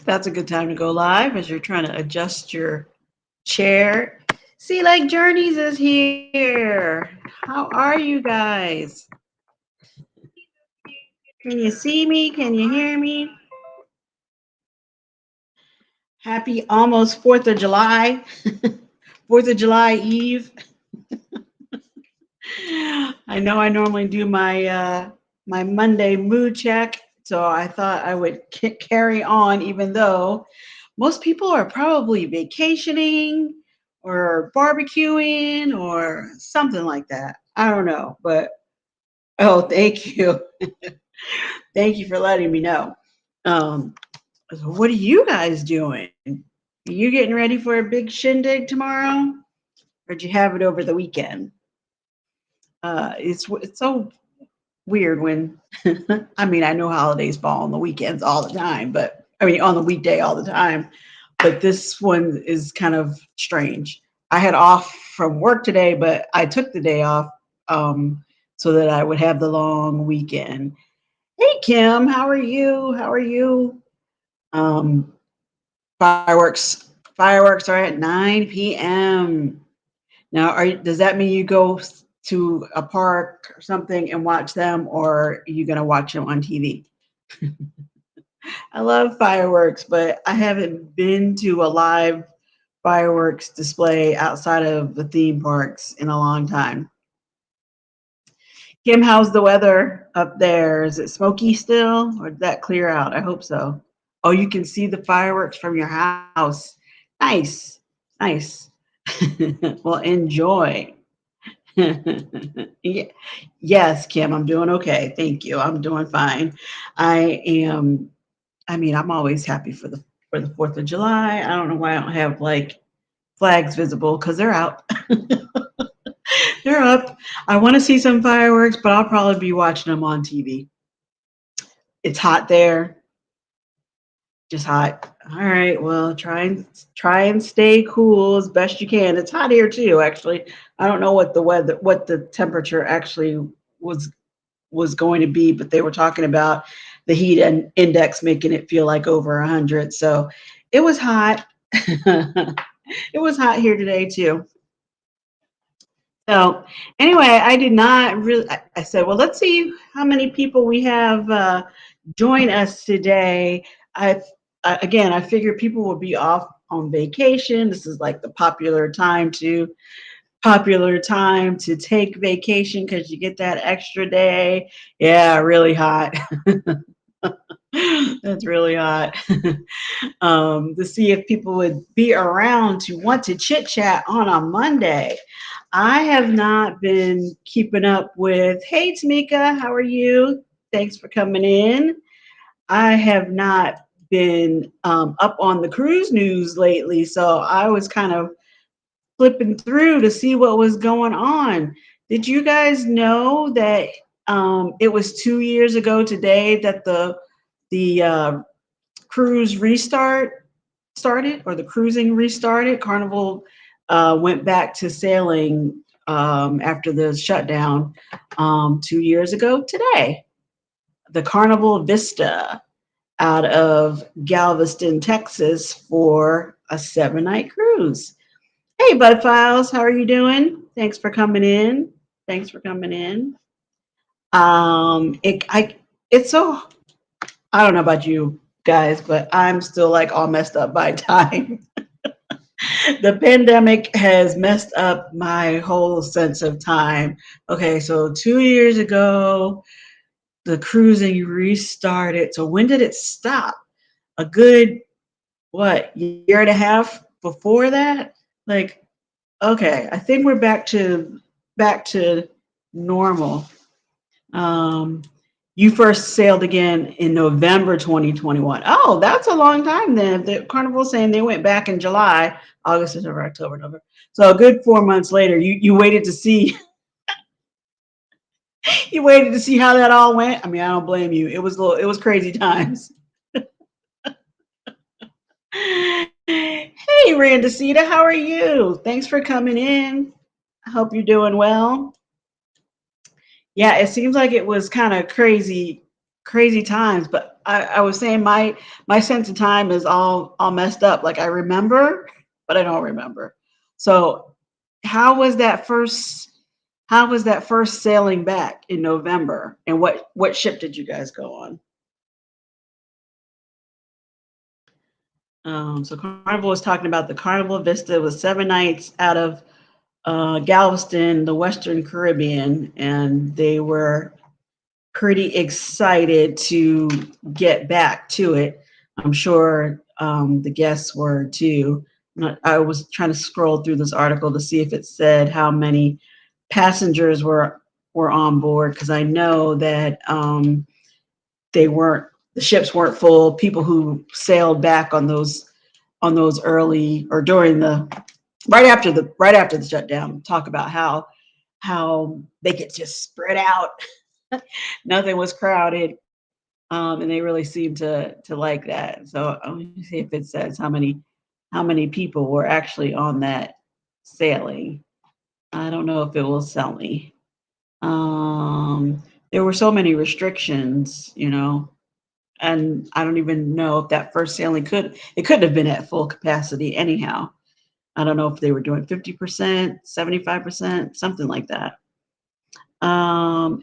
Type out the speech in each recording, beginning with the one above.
That's a good time to go live as you're trying to adjust your chair. Sea Lake Journeys is here. How are you guys? Can you see me? Can you hear me? Happy almost 4th of July. 4th of July Eve. I know I normally do my Monday mood check, so I thought I would carry on, even though most people are probably vacationing or barbecuing or something like that. I don't know, but oh, thank you, thank you for letting me know. Um, so what are you guys doing? Are you getting ready for a big shindig tomorrow, or did you have it over the weekend? It's so weird when I mean I know holidays fall on the weekends all the time, but I mean on the weekday all the time. But this one is kind of strange. I had off from work today, but I took the day off so that I would have the long weekend. Hey Kim, how are you? How are you? Um, fireworks are at 9 p.m. Now, does that mean you go to a park or something and watch them, or are you going to watch them on TV? I love fireworks, but I haven't been to a live fireworks display outside of the theme parks in a long time. Kim, how's the weather up there? Is it smoky still, or did that clear out? I hope so. Oh, you can see the fireworks from your house. Nice, nice. Well, enjoy. Ye- yes, Kim, I'm doing okay. Thank you. I'm doing fine. I am. I mean, I'm always happy for the 4th of July. I don't know why I don't have like flags visible because they're out. They're up. I want to see some fireworks, but I'll probably be watching them on TV. It's hot there, just hot. All right, well, try and stay cool as best you can. It's hot here too, actually. I don't know what the temperature actually was was going to be, but they were talking about the heat and index making it feel like over 100. So it was hot. It was hot here today too. So anyway, I did not really. I said, well, let's see how many people we have join us today. Again, I figured people would be off on vacation. This is like the popular time to take vacation because you get that extra day. Yeah, really hot. That's really hot. To see if people would be around to want to chit chat on a Monday. I have not been keeping up with, hey, Tamika, how are you? Thanks for coming in. I have not been up on the cruise news lately, so I was kind of flipping through to see what was going on. Did you guys know that it was 2 years ago today that the cruise restart started, or the cruising restarted? Carnival went back to sailing after the shutdown 2 years ago today. The Carnival Vista out of Galveston, Texas, for a 7 night cruise. Hey, Bud Files, how are you doing? Thanks for coming in. Thanks for coming in. It's so, I don't know about you guys, but I'm still like all messed up by time. The pandemic has messed up my whole sense of time. Okay, so 2 years ago, the cruising restarted. So when did it stop? A good, what, year and a half before that? Like, okay, I think we're back to normal. Um, you first sailed again in November 2021. Oh, that's a long time then. The Carnival's saying they went back in July, August, September, October, November. So a good 4 months later, you waited to see you waited to see how that all went. I mean, I don't blame you. It was crazy times. Hey, Randacita, how are you? Thanks for coming in. I hope you're doing well. Yeah, it seems like it was kind of crazy times. But I was saying my sense of time is all messed up. Like I remember, but I don't remember. So how was that first? How was that first sailing back in November? And what ship did you guys go on? So Carnival was talking about the Carnival Vista. It was 7 nights out of Galveston, the Western Caribbean, and they were pretty excited to get back to it. I'm sure the guests were too. I was trying to scroll through this article to see if it said how many passengers were on board because I know that they weren't the ships weren't full. People who sailed back on those early or during the right after the shutdown talk about how they could just spread out. Nothing was crowded, and they really seemed to like that. So let me see if it says how many people were actually on that sailing. I don't know if it will tell me. There were so many restrictions, you know, and I don't even know if that first sailing couldn't have been at full capacity anyhow. I don't know if they were doing 50%, 75%, something like that.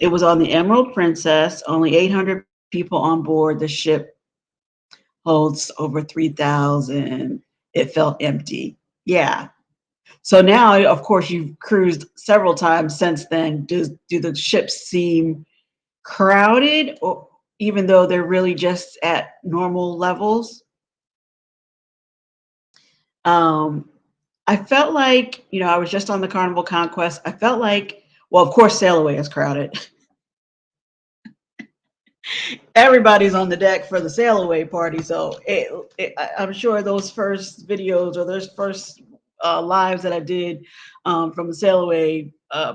It was on the Emerald Princess, only 800 people on board. The ship holds over 3,000. It felt empty. Yeah. So now, of course, you've cruised several times since then. Do the ships seem crowded, or even though they're really just at normal levels? Um, I felt like, you know, I was just on the Carnival Conquest. I felt like, well, of course, Sail Away is crowded. Everybody's on the deck for the Sail Away party. So I'm sure those first videos or those first lives that I did from the Sail Away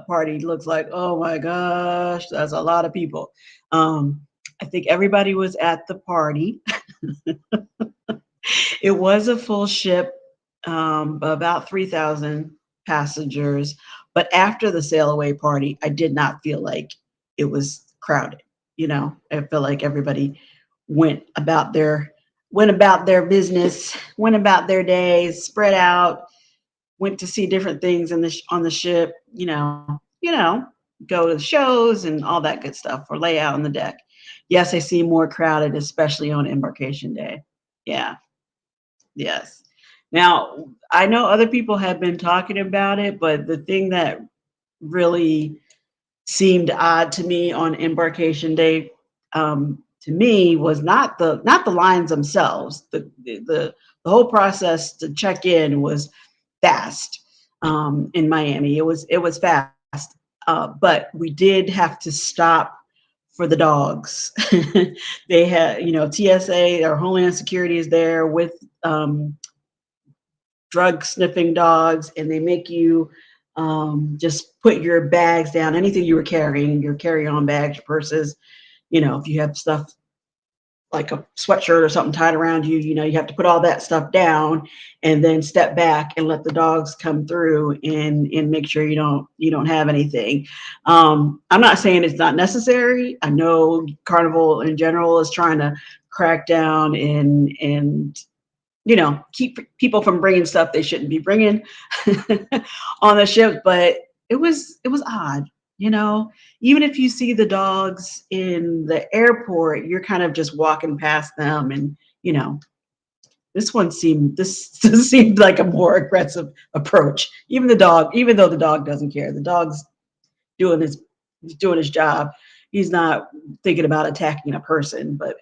party looks like, oh my gosh, that's a lot of people. I think everybody was at the party. It was a full ship, about 3,000 passengers. But after the sail away party, I did not feel like it was crowded. You know, I felt like everybody went about their went about their business, went about their days, spread out, went to see different things in on the ship. Go to the shows and all that good stuff, or lay out on the deck. Yes, I see more crowded, especially on embarkation day. Yeah. Yes. Now, I know other people have been talking about it, but the thing that really seemed odd to me on embarkation day, to me, was not the lines themselves. The whole process to check in was fast in Miami. It was fast, but we did have to stop for the dogs. They had, TSA or Homeland Security is there with drug sniffing dogs, and they make you just put your bags down, anything you were carrying, your carry-on bags, your purses. If you have stuff like a sweatshirt or something tied around you, you have to put all that stuff down and then step back and let the dogs come through and make sure you don't have anything. I'm not saying it's not necessary. I know Carnival in general is trying to crack down and keep people from bringing stuff they shouldn't be bringing on the ship. But it was odd, you know. Even if you see the dogs in the airport, you're kind of just walking past them, and this seemed like a more aggressive approach. Even though the dog doesn't care, the dog's doing his doing his job. He's not thinking about attacking a person. But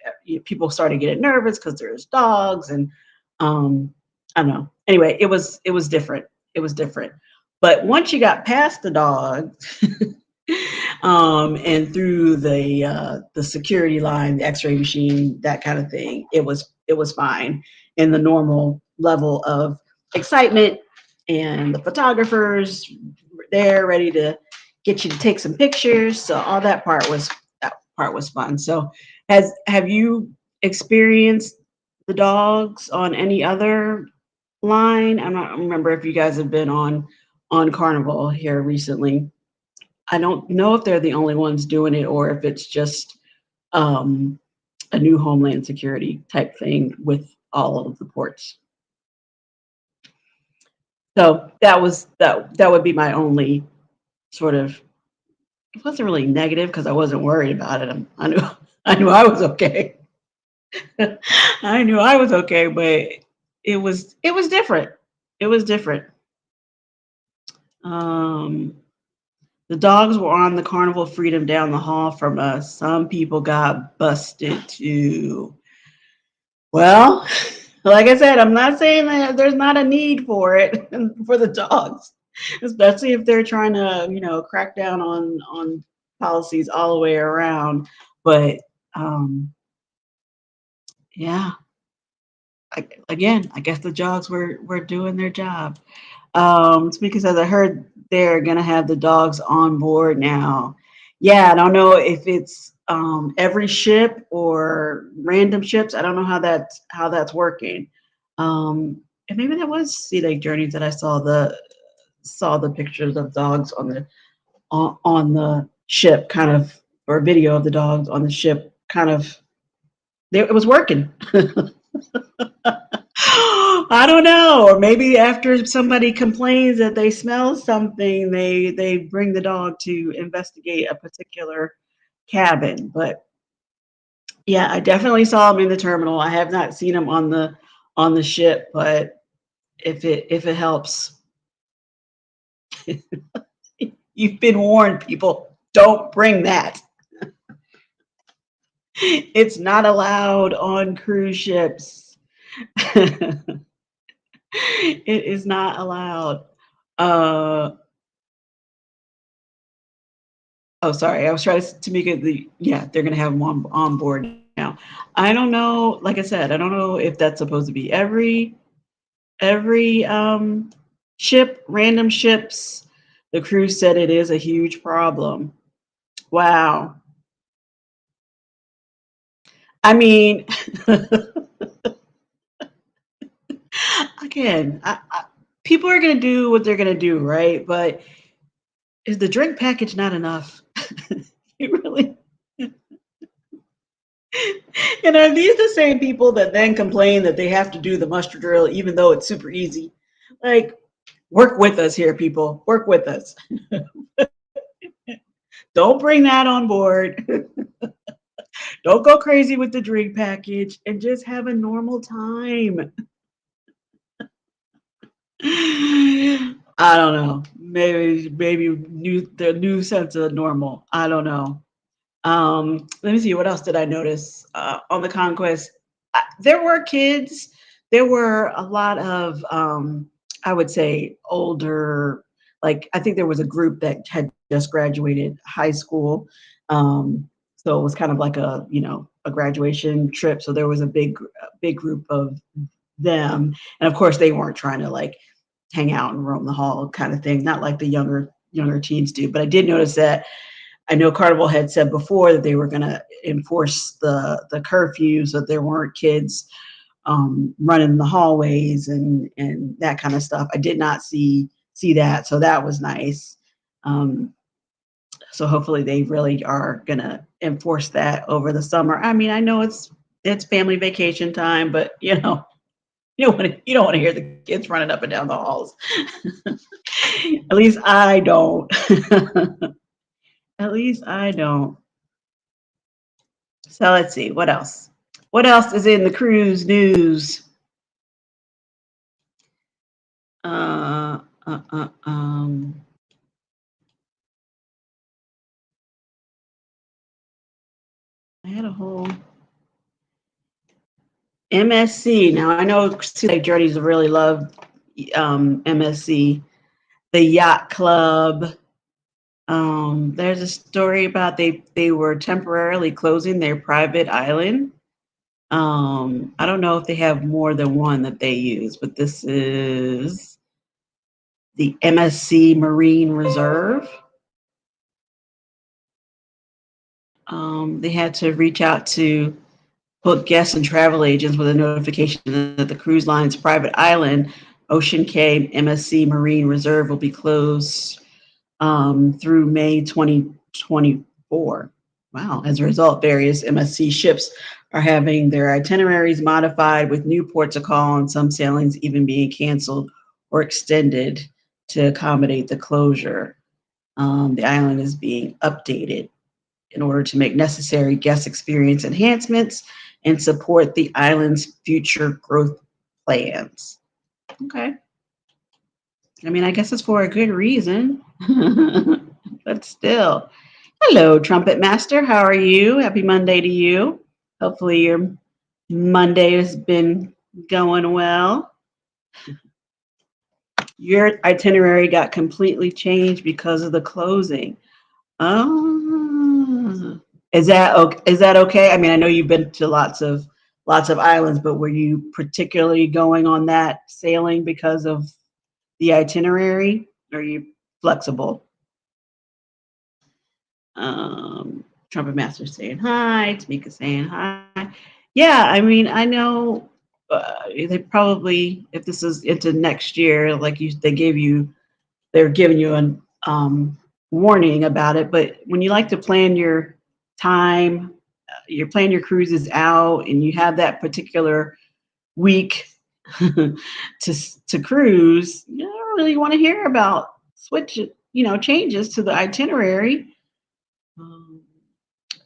people started getting nervous because there's dogs, and I don't know. Anyway, it was different. It was different. But once you got past the dog, and through the security line, the X-ray machine, that kind of thing, it was fine. And the normal level of excitement, and the photographers were there ready to get you to take some pictures. So all that part was fun. So have you experienced the dogs on any other line? I don't remember if you guys have been on Carnival here recently. I don't know if they're the only ones doing it or if it's just um, a new Homeland Security type thing with all of the ports. So that would be my only sort of, it wasn't really negative because I wasn't worried about it. I knew I knew I was okay. I knew I was okay, but it was different. It was different. Um, the dogs were on the Carnival Freedom down the hall from us. Some people got busted too. Well, like I said, I'm not saying that there's not a need for it for the dogs, especially if they're trying to, crack down on policies all the way around. But yeah, again, I guess the dogs were doing their job. It's because as I heard they're gonna have the dogs on board now. Yeah, I don't know if it's every ship or random ships. I don't know how that's working. And maybe that was Sea Lake Journeys that I saw the pictures of dogs on the ship, kind of, or video of the dogs on the ship, kind of. It was working. I don't know. Or maybe after somebody complains that they smell something, they bring the dog to investigate a particular cabin. But yeah, I definitely saw him in the terminal. I have not seen him on the ship, but if it helps, you've been warned, people. Don't bring that. It's not allowed on cruise ships. It is not allowed. Uh, oh, sorry. I was trying to make it yeah, they're gonna have them on board now. I don't know. Like I said, I don't know if that's supposed to be every ship, random ships. The crew said it is a huge problem. Wow. I mean, again, people are gonna do what they're gonna do, right? But is the drink package not enough? You really. And are these the same people that then complain that they have to do the muster drill even though it's super easy? Like, work with us here, people. Work with us. Don't bring that on board. Don't go crazy with the drink package and just have a normal time. I don't know. Maybe the new sense of normal. I don't know. Let me see. What else did I notice on the Conquest? There were kids. There were a lot of, I would say, older. Like, I think there was a group that had just graduated high school, so it was kind of like a graduation trip. So there was a big group of them, and of course they weren't trying to like hang out and roam the hall kind of thing. Not like the younger teens do. But I did notice that I know Carnival had said before that they were going to enforce the curfew so that there weren't kids running the hallways and that kind of stuff. I did not see that, so that was nice. Um, so hopefully they really are going to enforce that over the summer. I mean, I know it's family vacation time, but you don't want to hear the kids running up and down the halls. At least I don't. At least I don't. So let's see, what else? What else is in the cruise news? Uh, uh, uh, um, I had a whole MSC. Now I know Sea Lake Journeys really love MSC, the yacht club. There's a story about they were temporarily closing their private island. I don't know if they have more than one that they use, but this is the MSC Marine Reserve. They had to reach out to book guests and travel agents with a notification that the cruise line's private island, Ocean Cay MSC Marine Reserve, will be closed through May 2024. Wow. As a result, various MSC ships are having their itineraries modified with new ports of call and some sailings even being canceled or extended to accommodate the closure. The island is being updated in order to make necessary guest experience enhancements and support the island's future growth plans. Okay. I mean, I guess it's for a good reason, but still. Hello, Trumpet Master. How are you? Happy Monday to you. Hopefully, your Monday has been going well. Your itinerary got completely changed because of the closing. Oh, is that okay? Is that okay? I mean, I know you've been to lots of islands, but were you particularly going on that sailing because of the itinerary? Or are you flexible? Trumpet Master saying hi. Tamika saying hi. Yeah, I mean, I know they probably, if this is into next year, like they gave you, they're giving you an warning about it. But when you like to plan your time, you plan your cruises out, and you have that particular week to cruise, you don't really want to hear about changes to the itinerary. Um,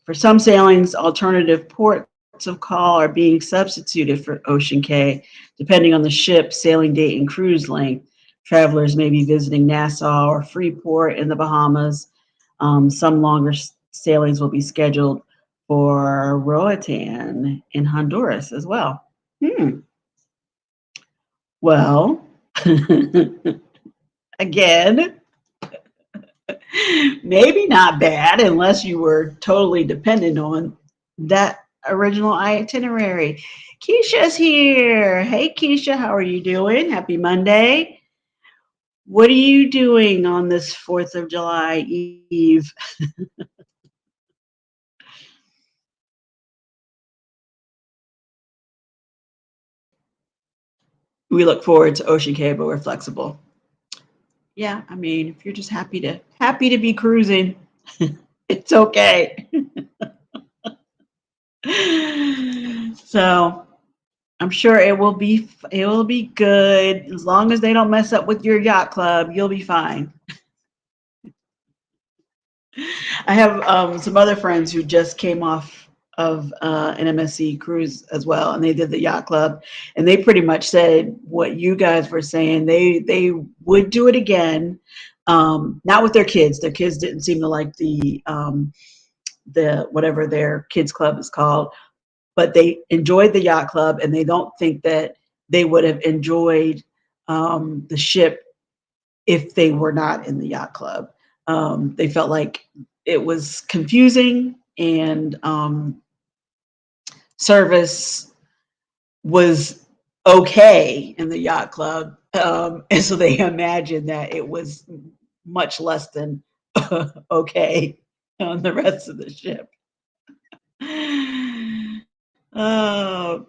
for some sailings, alternative ports of call are being substituted for Ocean Cay, depending on the ship, sailing date, and cruise length. Travelers may be visiting Nassau or Freeport in the Bahamas. Some longer sailings will be scheduled for Roatan in Honduras as well. Well, again, maybe not bad unless you were totally dependent on that original itinerary. Keisha's here. Hey, Keisha, how are you doing? Happy Monday. What are you doing on this 4th of July Eve? We look forward to Ocean Cay, but we're flexible. Yeah, I mean, if you're just happy to be cruising, it's okay. So I'm sure it will be good as long as they don't mess up with your yacht club. You'll be fine. I have some other friends who just came off of an MSC cruise as well, and they did the yacht club, and they pretty much said what you guys were saying. They would do it again, not with their kids. Their kids didn't seem to like the whatever their kids club is called, but they enjoyed the yacht club, and they don't think that they would have enjoyed the ship if they were not in the yacht club. They felt like it was confusing, and service was okay in the yacht club. And so they imagined that it was much less than okay on the rest of the ship. Not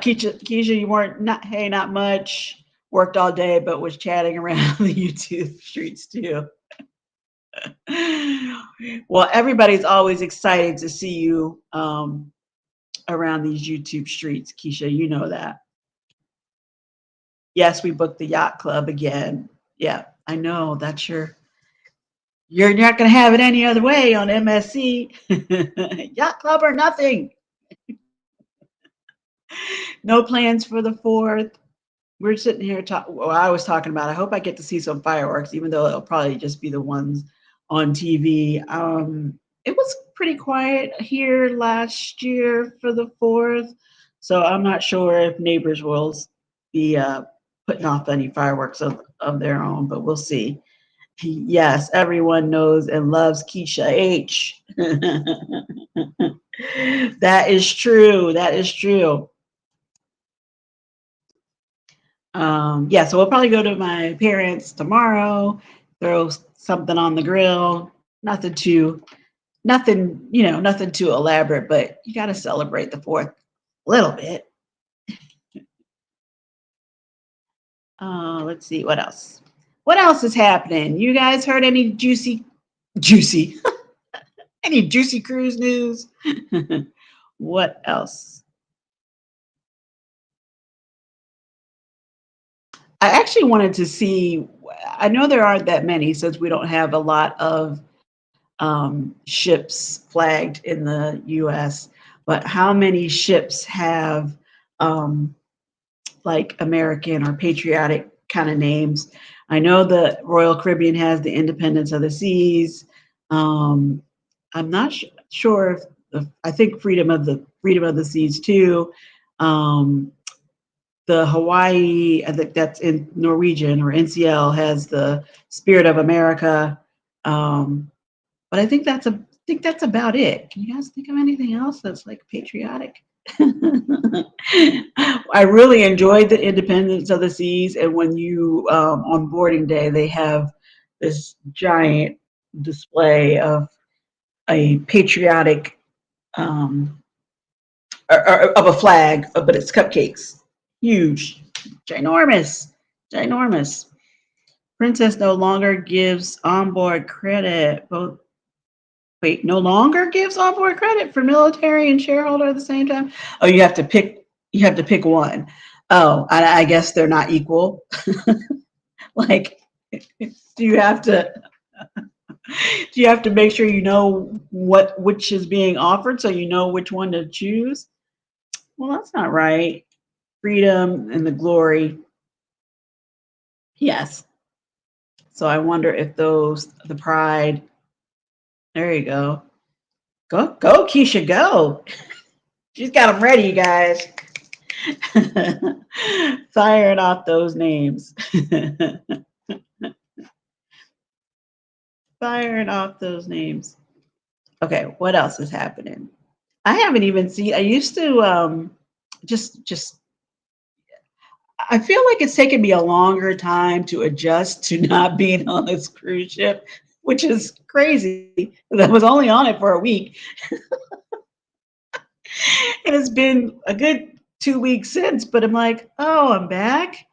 Keisha, you weren't not hey, not much. Worked all day, but was chatting around the YouTube streets too. Well, everybody's always excited to see you around these YouTube streets, Keisha. You know that. Yes, we booked the yacht club again. Yeah, I know that's you're not going to have it any other way on MSC. Yacht club or nothing. No plans for the 4th. We're sitting here talking. Well, I was talking about, I hope I get to see some fireworks, even though it'll probably just be the ones on TV. It was pretty quiet here last year for the 4th, so I'm not sure if neighbors will be putting off any fireworks of their own, but we'll see. Yes, everyone knows and loves Keisha H. That is true. That is true. Yeah, so we'll probably go to my parents tomorrow, throw something on the grill. Nothing too elaborate, but you got to celebrate the 4th a little bit. Let's see what else. What else is happening? You guys heard any juicy? Any juicy cruise news? What else? I actually wanted to see. I know there aren't that many since we don't have a lot of ships flagged in the U.S. But how many ships have um, like American or patriotic kind of names? I know the Royal Caribbean has the Independence of the Seas. Um, I'm not sure if I think Freedom of the Seas too. Um, the Hawaii, I think that's in Norwegian or NCL has the Spirit of America. But I think that's about it. Can you guys think of anything else that's like patriotic? I really enjoyed the Independence of the Seas, and when you on boarding day, they have this giant display of a patriotic um, of a flag, but it's cupcakes, huge, ginormous, ginormous. Princess no longer gives onboard credit. Both wait, no longer gives onboard credit for military and shareholder at the same time. Oh, you have to pick. You have to pick one. Oh, I guess they're not equal. Like, do you have to? Do you have to make sure you know which is being offered so you know which one to choose? Well, that's not right. Freedom and the glory. Yes. So I wonder if the pride. There you go. Go, Keisha, go. She's got them ready, you guys. Firing off those names. Firing off those names. Okay, what else is happening? I haven't even seen. I used to just. I feel like it's taken me a longer time to adjust to not being on this cruise ship, which is crazy. I was only on it for a week, and it's been a good 2 weeks since. But I'm like, oh, I'm back.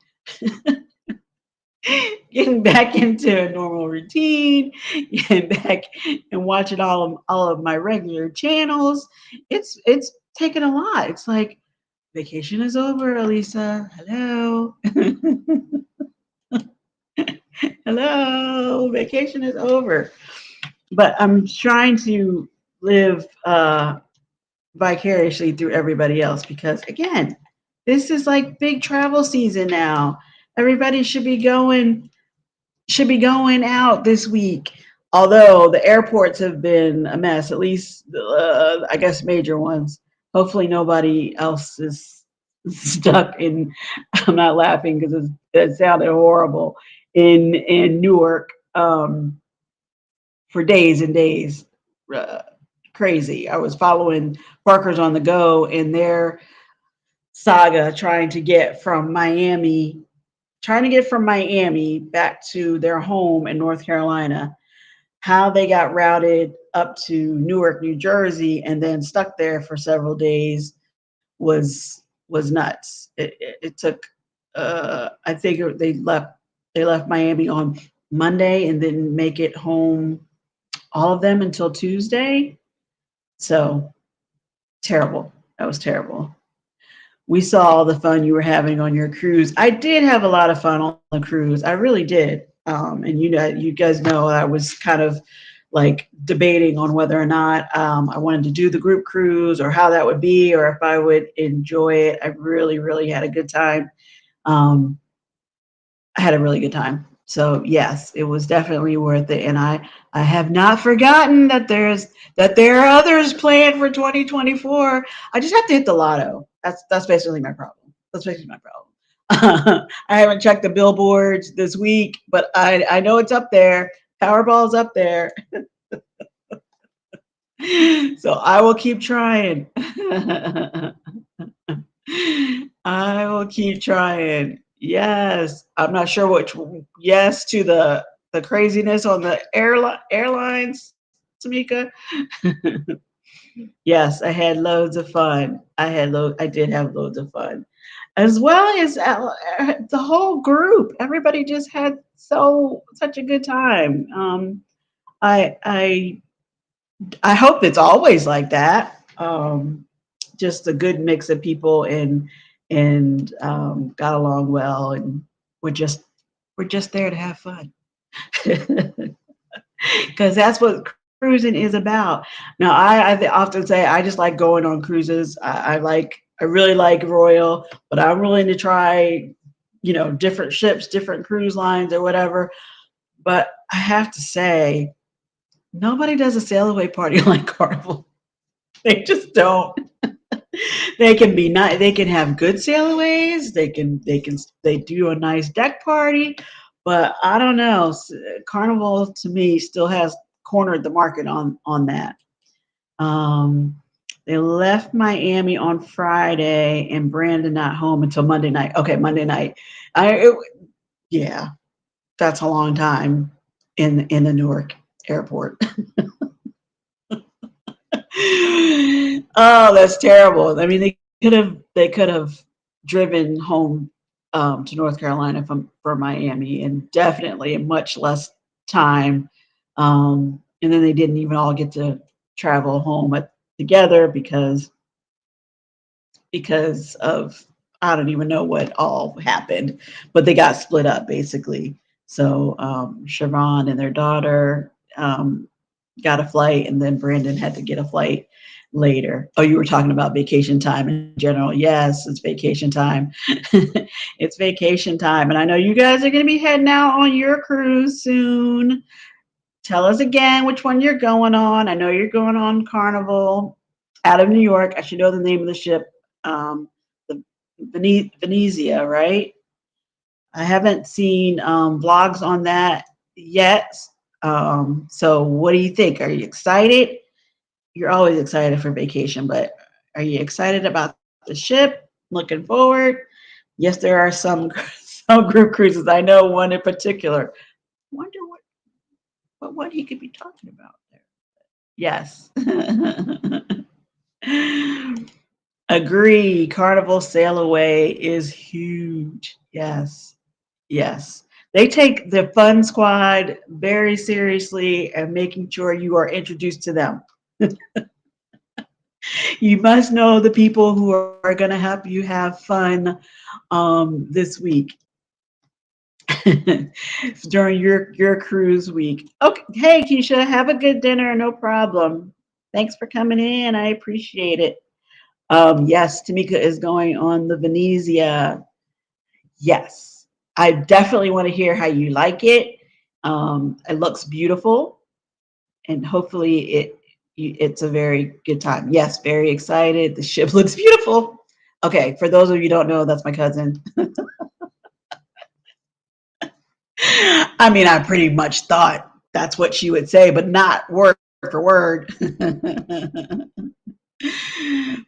Getting back into a normal routine, getting back and watching all of my regular channels. It's taken a lot. It's like vacation is over, Elisa. Hello. Hello. Vacation is over. But I'm trying to live vicariously through everybody else because again, this is like big travel season now. Everybody should be going out this week. Although the airports have been a mess, at least I guess major ones. Hopefully nobody else is stuck in. I'm not laughing because it sounded horrible in Newark for days and days. Uh, Crazy. I was following Parkers on the Go in their saga trying to get from Miami back to their home in North Carolina, how they got routed up to Newark, New Jersey, and then stuck there for several days was nuts. It took I think they left Miami on Monday and didn't make it home all of them until Tuesday. So terrible. That was terrible. We saw all the fun you were having on your cruise. I did have a lot of fun on the cruise. I really did. And you guys know I was kind of like debating on whether or not I wanted to do the group cruise or how that would be, or if I would enjoy it. I really, really had a good time. Um, I had a really good time. So yes, it was definitely worth it. And I have not forgotten that there are others planned for 2024. I just have to hit the lotto. That's basically my problem. That's basically my problem. I haven't checked the billboards this week, but I know it's up there. Powerball's up there. So I will keep trying. I will keep trying. Yes. I'm not sure which yes to the craziness on the airlines, Tamika. Yes, I had loads of fun. I did have loads of fun. As well as the whole group. Everybody just had such a good time. I I hope it's always like that. Just a good mix of people and got along well, and we're just we're just there to have fun. Because that's what cruising is about. Now, I often say I just like going on cruises. I really like Royal, but I'm willing to try, different ships, different cruise lines, or whatever. But I have to say, nobody does a sail away party like Carnival. They just don't. They can be nice. They can have good sailaways. They do a nice deck party, but I don't know. Carnival to me still has cornered the market on that. Um, they left Miami on Friday, and Brandon not home until Monday night. Okay, Monday night. I yeah, that's a long time in the Newark airport. Oh, that's terrible. I mean, they could have driven home to North Carolina from Miami, and definitely in much less time. And then they didn't even all get to travel home together because of I don't even know what all happened, but they got split up basically. So Siobhan and their daughter got a flight, and then Brandon had to get a flight later. Oh, you were talking about vacation time in general. Yes, it's vacation time. It's vacation time. And I know you guys are going to be heading out on your cruise soon. Tell us again which one you're going on. I know you're going on Carnival out of New York. I should know the name of the ship. The Venezia, right? I haven't seen vlogs on that yet. So what do you think? Are you excited? You're always excited for vacation, but are you excited about the ship? Looking forward? Yes, there are some some group cruises. I know one in particular. Wonder what he could be talking about there. Yes. Agree. Carnival Sail Away is huge. Yes. Yes. They take the fun squad very seriously and making sure you are introduced to them. You must know the people who are going to help you have fun this week during your cruise week. Okay, hey Keisha, have a good dinner. No problem. Thanks for coming in. I appreciate it. Yes, Tamika is going on the Venezia. Yes, I definitely want to hear how you like it. It looks beautiful, and hopefully it's a very good time. Yes, very excited. The ship looks beautiful. Okay, for those of you who don't know, that's my cousin. I mean, I pretty much thought that's what she would say, but not word for word.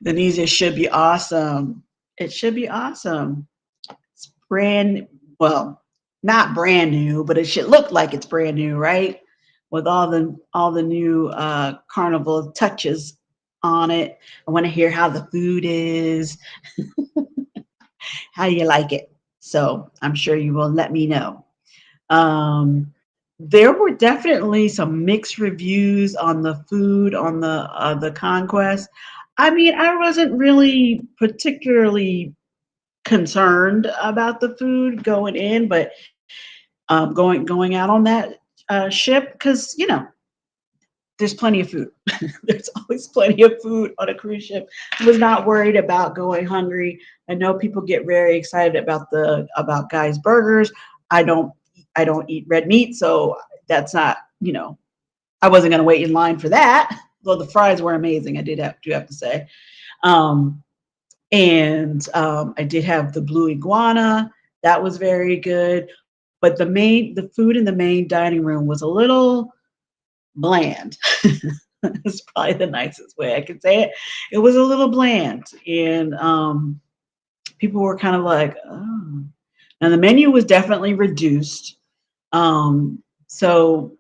Venezia should be awesome. It should be awesome. It's well, not brand new, but it should look like it's brand new, right? With all the new carnival touches on it. I want to hear how the food is. How do you like it? So I'm sure you will let me know. Um, there were definitely some mixed reviews on the food on the Conquest. I mean, I wasn't really particularly concerned about the food going in, but going out on that ship because there's plenty of food. There's always plenty of food on a cruise ship. I was not worried about going hungry. I know people get very excited about Guy's Burgers. I don't I don't eat red meat, so that's not I wasn't going to wait in line for that. Though the fries were amazing, I do have to say. Um, and I did have the blue iguana. That was very good. But the food in the main dining room was a little bland. It's probably the nicest way I could say it. It was a little bland, and people were kind of like, "Oh." Now the menu was definitely reduced. So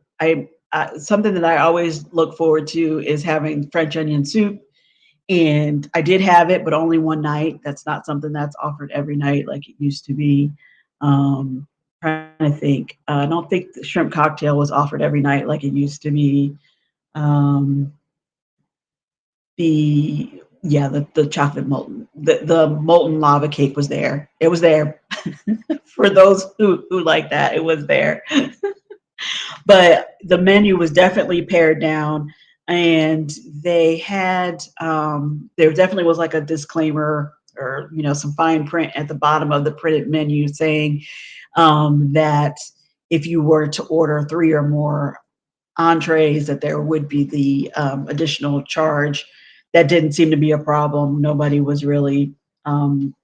something that I always look forward to is having French onion soup, and I did have it, but only one night. That's not something that's offered every night like it used to be. Trying to think. I don't think the shrimp cocktail was offered every night like it used to be. The chocolate molten the molten lava cake was there. It was there for those who like that. It was there. But the menu was definitely pared down, and they had there definitely was like a disclaimer, or some fine print at the bottom of the printed menu saying that if you were to order three or more entrees, that there would be the additional charge. That didn't seem to be a problem. Nobody was really um,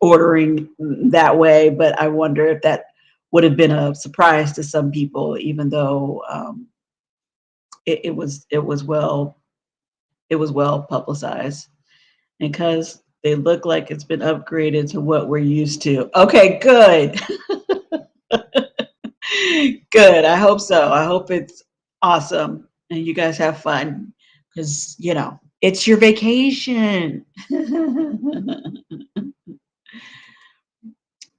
ordering that way, but I wonder if that would have been a surprise to some people, even though it was well publicized, because they look like it's been upgraded to what we're used to. Okay, good. Good. I hope so. I hope it's awesome and you guys have fun, because it's your vacation.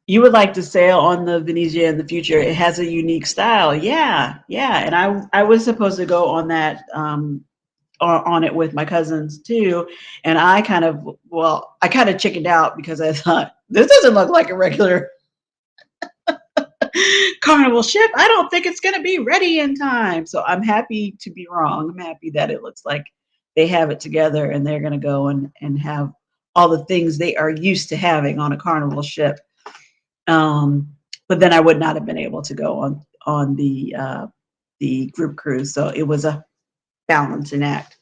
You would like to sail on the Venezia in the future. It has a unique style. Yeah, yeah. And I was supposed to go on that on it with my cousins too. And I kind of chickened out because I thought this doesn't look like a regular carnival ship. I don't think it's going to be ready in time. So I'm happy to be wrong. I'm happy that it looks like they have it together and they're going to go and have all the things they are used to having on a carnival ship. Um, but then I would not have been able to go on the group cruise. So it was a balancing act.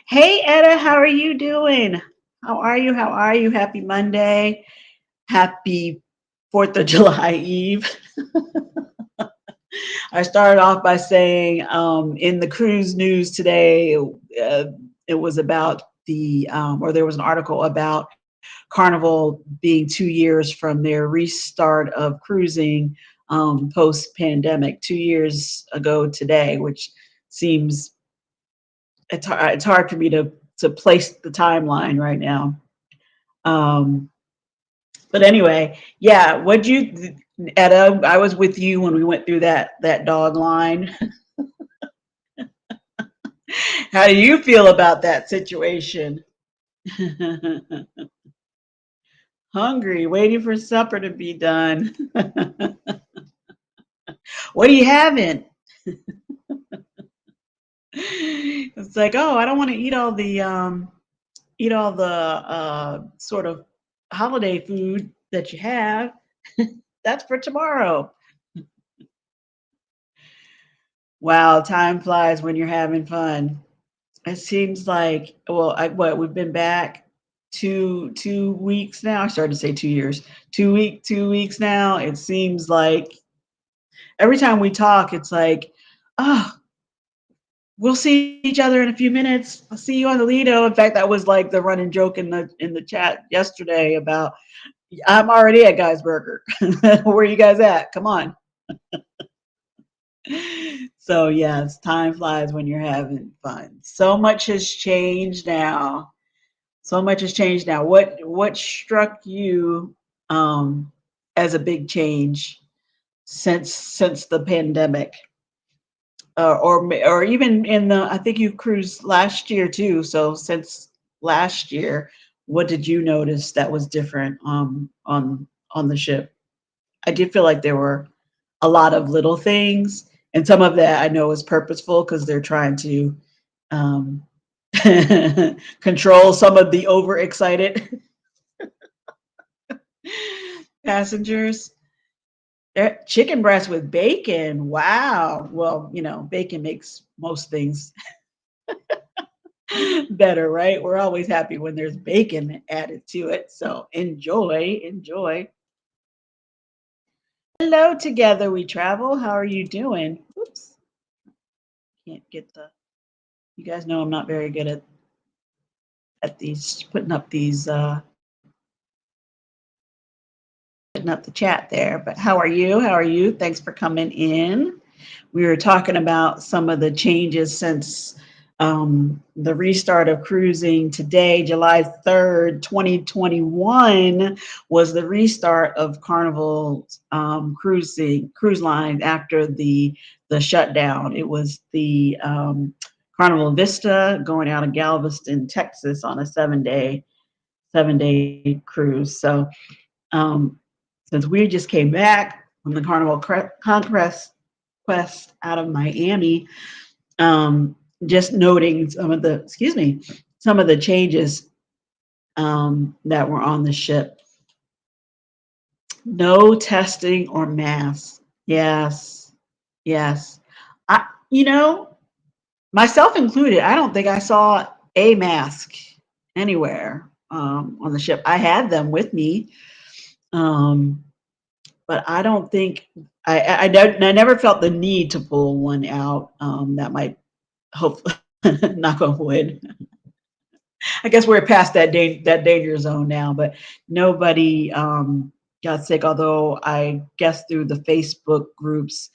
Hey Etta, how are you doing? How are you? How are you? Happy Monday. Happy 4th of July Eve. I started off by saying in the cruise news today, it was about or there was an article about Carnival being 2 years from their restart of cruising post pandemic, 2 years ago today, which seems it's hard for me to place the timeline right now. Um, but anyway, yeah, what'd you, Etta? I was with you when we went through that dog line. How do you feel about that situation? Hungry, waiting for supper to be done. What are you having? It's like, oh, I don't want to eat all the sort of holiday food that you have. That's for tomorrow. Wow, time flies when you're having fun. It seems like, well, we've been back two weeks now. I started to say 2 years. 2 weeks now. It seems like every time we talk, it's like, oh, we'll see each other in a few minutes. I'll see you on the Lido. In fact, that was like the running joke in the chat yesterday about I'm already at Guy's Burger. Where are you guys at? Come on. So yes, time flies when you're having fun. So much has changed now. So much has changed now. What struck you as a big change since the pandemic? Or even in the, I think you cruised last year too. So since last year, what did you notice that was different on the ship? I did feel like there were a lot of little things, and some of that I know is purposeful because they're trying to um, control some of the overexcited passengers. Chicken breast with bacon. Wow. Well, bacon makes most things better, right? We're always happy when there's bacon added to it. So enjoy, enjoy. Hello, together we travel. How are you doing? Oops, can't get the. You guys know I'm not very good at these putting up the chat there. But how are you? How are you? Thanks for coming in. We were talking about some of the changes since the restart of cruising today, July 3rd, 2021, was the restart of Carnival cruise line after the shutdown. It was the Carnival Vista, going out of Galveston, Texas, on a 7-day cruise. So um, since we just came back from the Carnival Conquest quest out of Miami, just noting some of the changes that were on the ship. No testing or masks. Yes, yes. I, you know, myself included, I don't think I saw a mask anywhere on the ship. I had them with me, um, but I don't think I never felt the need to pull one out. That might hopefully knock on wood. I guess we're past that danger zone now, but nobody got sick. Although I guess through the Facebook groups,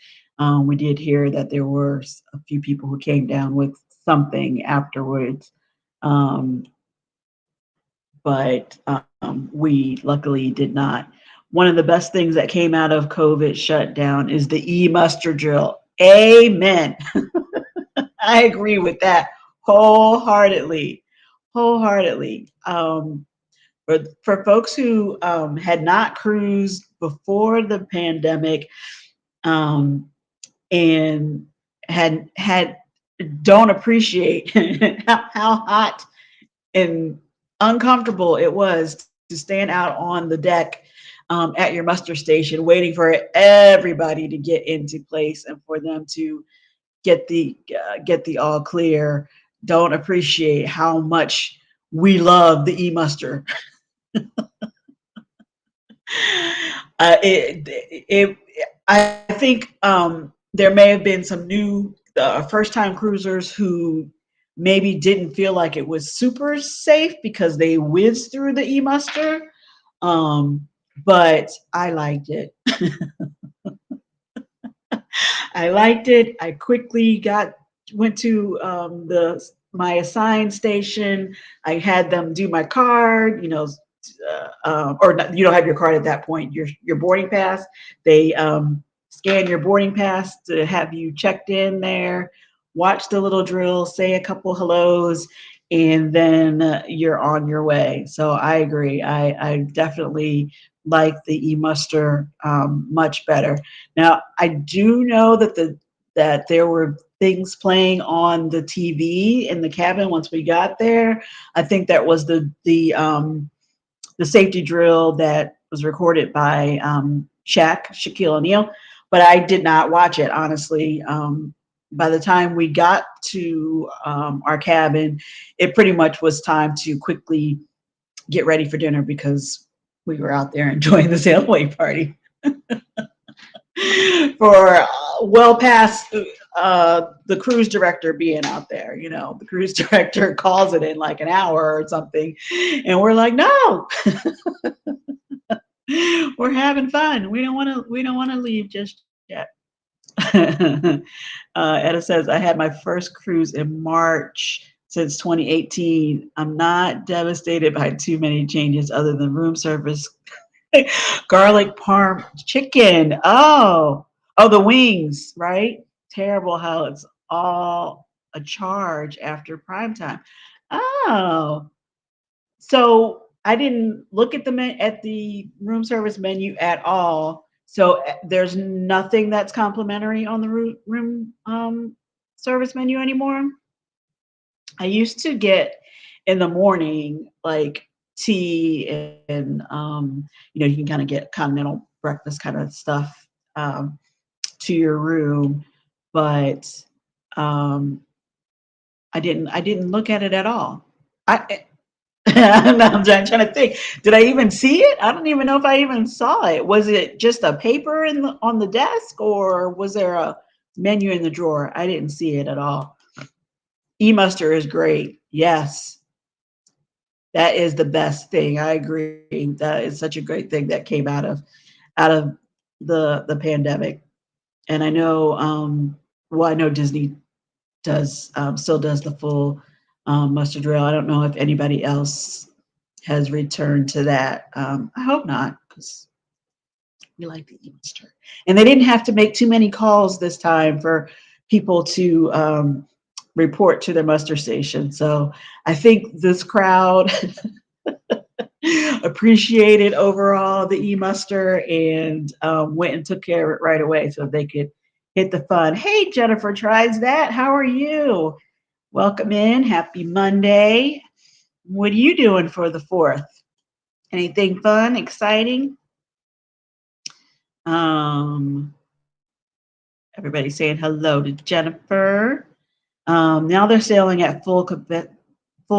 we did hear that there were a few people who came down with something afterwards. Um, but we luckily did not. One of the best things that came out of COVID shutdown is the e-muster drill. Amen. I agree with that wholeheartedly. Wholeheartedly. For folks who had not cruised before the pandemic, um, and had don't appreciate how hot and uncomfortable it was to stand out on the deck at your muster station, waiting for everybody to get into place and for them to get the all clear. Don't appreciate how much we love the e-muster. It I think there may have been some new first time cruisers who maybe didn't feel like it was super safe because they whizzed through the e-muster. Um, but I liked it. I liked it. I quickly went to the my assigned station. I had them do my card, or not, you don't have your card at that point. Your boarding pass. They scan your boarding pass to have you checked in there. Watch the little drill, say a couple hellos, and then you're on your way. So I agree. I definitely like the e-muster much better. Now I do know that there were things playing on the TV in the cabin once we got there. I think that was the safety drill that was recorded by Shaquille O'Neal, but I did not watch it honestly. By the time we got to our cabin, it pretty much was time to quickly get ready for dinner because we were out there enjoying the sail away party for well past the cruise director being out there. You know, the cruise director calls it in like an hour or something, and we're like, no, we're having fun. We don't want to. We don't want to leave just yet. Etta says, I had my first cruise in March since 2018. I'm not devastated by too many changes other than room service, garlic parm chicken. Oh, the wings, right? Terrible how it's all a charge after prime time. Oh, so I didn't look at at the room service menu at all. So there's nothing that's complimentary on the room service menu anymore. I used to get in the morning like tea and you can kind of get continental breakfast kind of stuff to your room, but um, I didn't look at it at all. I I'm trying to think. Did I even see it? I don't even know if I even saw it. Was it just a paper on the desk, or was there a menu in the drawer? I didn't see it at all. E-muster is great. Yes, that is the best thing. I agree. That is such a great thing that came out of the pandemic. And I know, well, I know Disney does still does the full muster drill. I don't know if anybody else has returned to that. I hope not, because we like the e-muster. And they didn't have to make too many calls this time for people to report to their muster station. So I think this crowd appreciated overall the e-muster and went and took care of it right away so they could hit the fun. Hey, Jennifer tries that. How are you? Welcome in. Happy Monday. What are you doing for the 4th? Anything fun, exciting? Everybody saying hello to Jennifer. Now they're sailing at full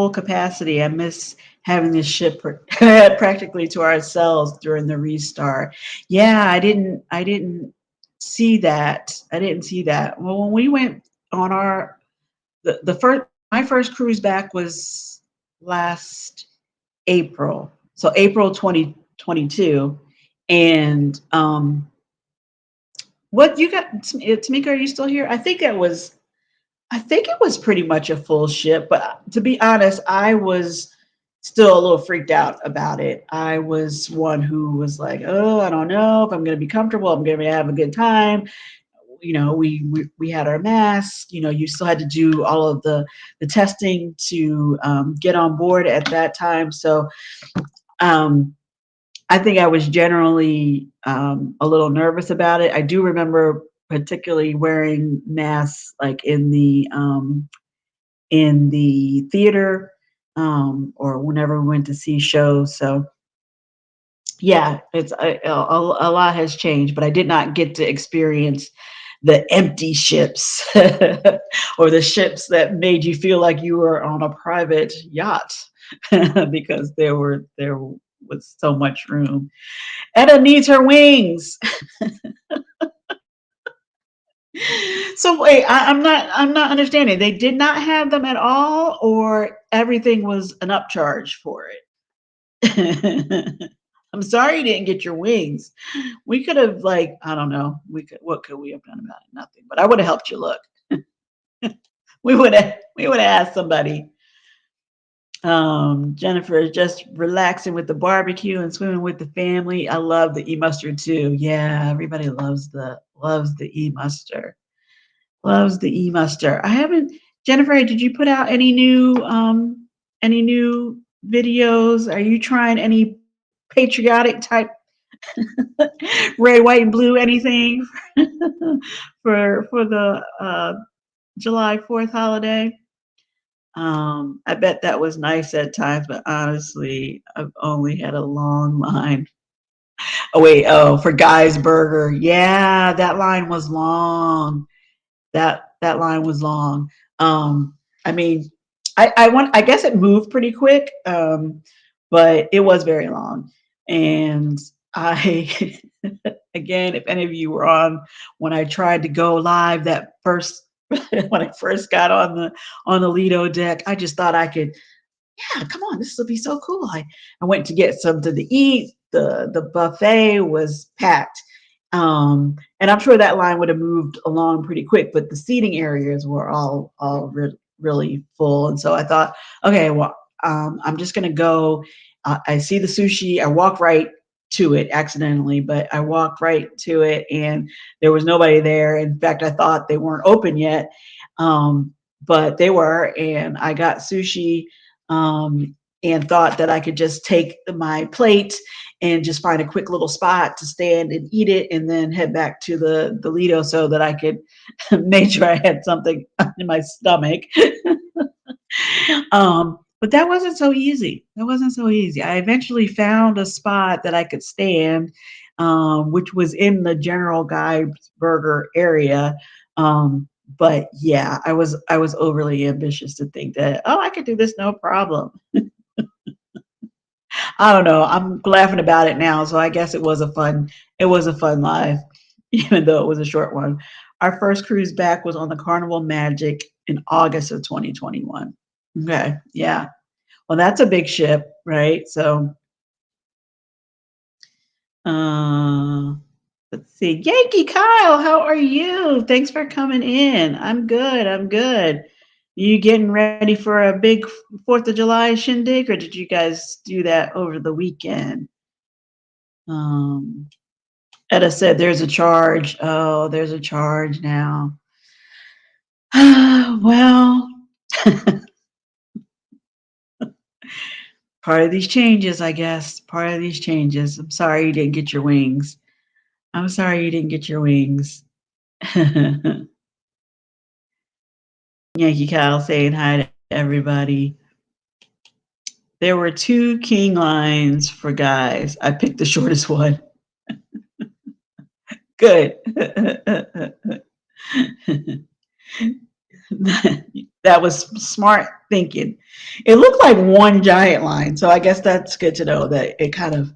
capacity. I miss having this ship practically to ourselves during the restart. Yeah, I didn't see that. I didn't see that. Well, when we went on the first my first cruise back was last April. So April 2022. And what you got, Tamika, are you still here? I think it was pretty much a full ship, but to be honest, I was still a little freaked out about it. I was one who was like, "Oh, I don't know if I'm going to be comfortable. I'm going to have a good time." You know, we had our masks. You know, you still had to do all of the testing to get on board at that time. So um, I think I was generally a little nervous about it. I do remember particularly wearing masks like in the theater or whenever we went to see shows. So yeah, it's a lot has changed, but I did not get to experience the empty ships or the ships that made you feel like you were on a private yacht because there was so much room. Etta needs her wings. So wait, I'm not understanding. They did not have them at all, or everything was an upcharge for it. I'm sorry you didn't get your wings. We could have like, I don't know. What could we have done about it? Nothing. But I would have helped you look. We would have asked somebody. Jennifer is just relaxing with the barbecue and swimming with the family. I love the e-mustard too. Yeah, everybody loves the e-mustard. Loves the e-muster. I haven't Jennifer, did you put out any new videos? Are you trying any patriotic type red, white, and blue anything for the July 4th holiday? I bet that was nice at times, but honestly, I've only had a long line. Oh wait, oh, for Guy's Burger. Yeah, that line was long. That line was long. I mean, I guess it moved pretty quick, but it was very long. And I again, if any of you were on when I tried to go live that first when I first got on the Lido deck, I just thought I could, yeah, come on, this will be so cool. I went to get something to eat. The buffet was packed. And I'm sure that line would have moved along pretty quick, but the seating areas were really full. And so I thought, okay, well, I'm just gonna go. I see the sushi. I walk right to it accidentally, but I walked right to it, and there was nobody there. In fact, I thought they weren't open yet, but they were, and I got sushi. And thought that I could just take my plate and just find a quick little spot to stand and eat it and then head back to the Lido so that I could make sure I had something in my stomach. But that wasn't so easy. That wasn't so easy. I eventually found a spot that I could stand, which was in the General Guy's Burger area. But yeah, I was overly ambitious to think that, oh, I could do this no problem. I don't know. I'm laughing about it now, so I guess it was a fun live, even though it was a short one. Our first cruise back was on the Carnival Magic in August of 2021. Okay, yeah. Well, that's a big ship, right? So, uh, let's see. Yankee Kyle, how are you? Thanks for coming in. I'm good. I'm good. You getting ready for a big 4th of July shindig, or did you guys do that over the weekend? Um, Etta said there's a charge. Oh, there's a charge now. Well, Part of these changes, I guess. Part of these changes. I'm sorry you didn't get your wings. I'm sorry you didn't get your wings. Yankee Kyle saying hi to everybody. There were two king lines for guys. I picked the shortest one. Good. That was smart thinking. It looked like one giant line, so I guess that's good to know that it kind of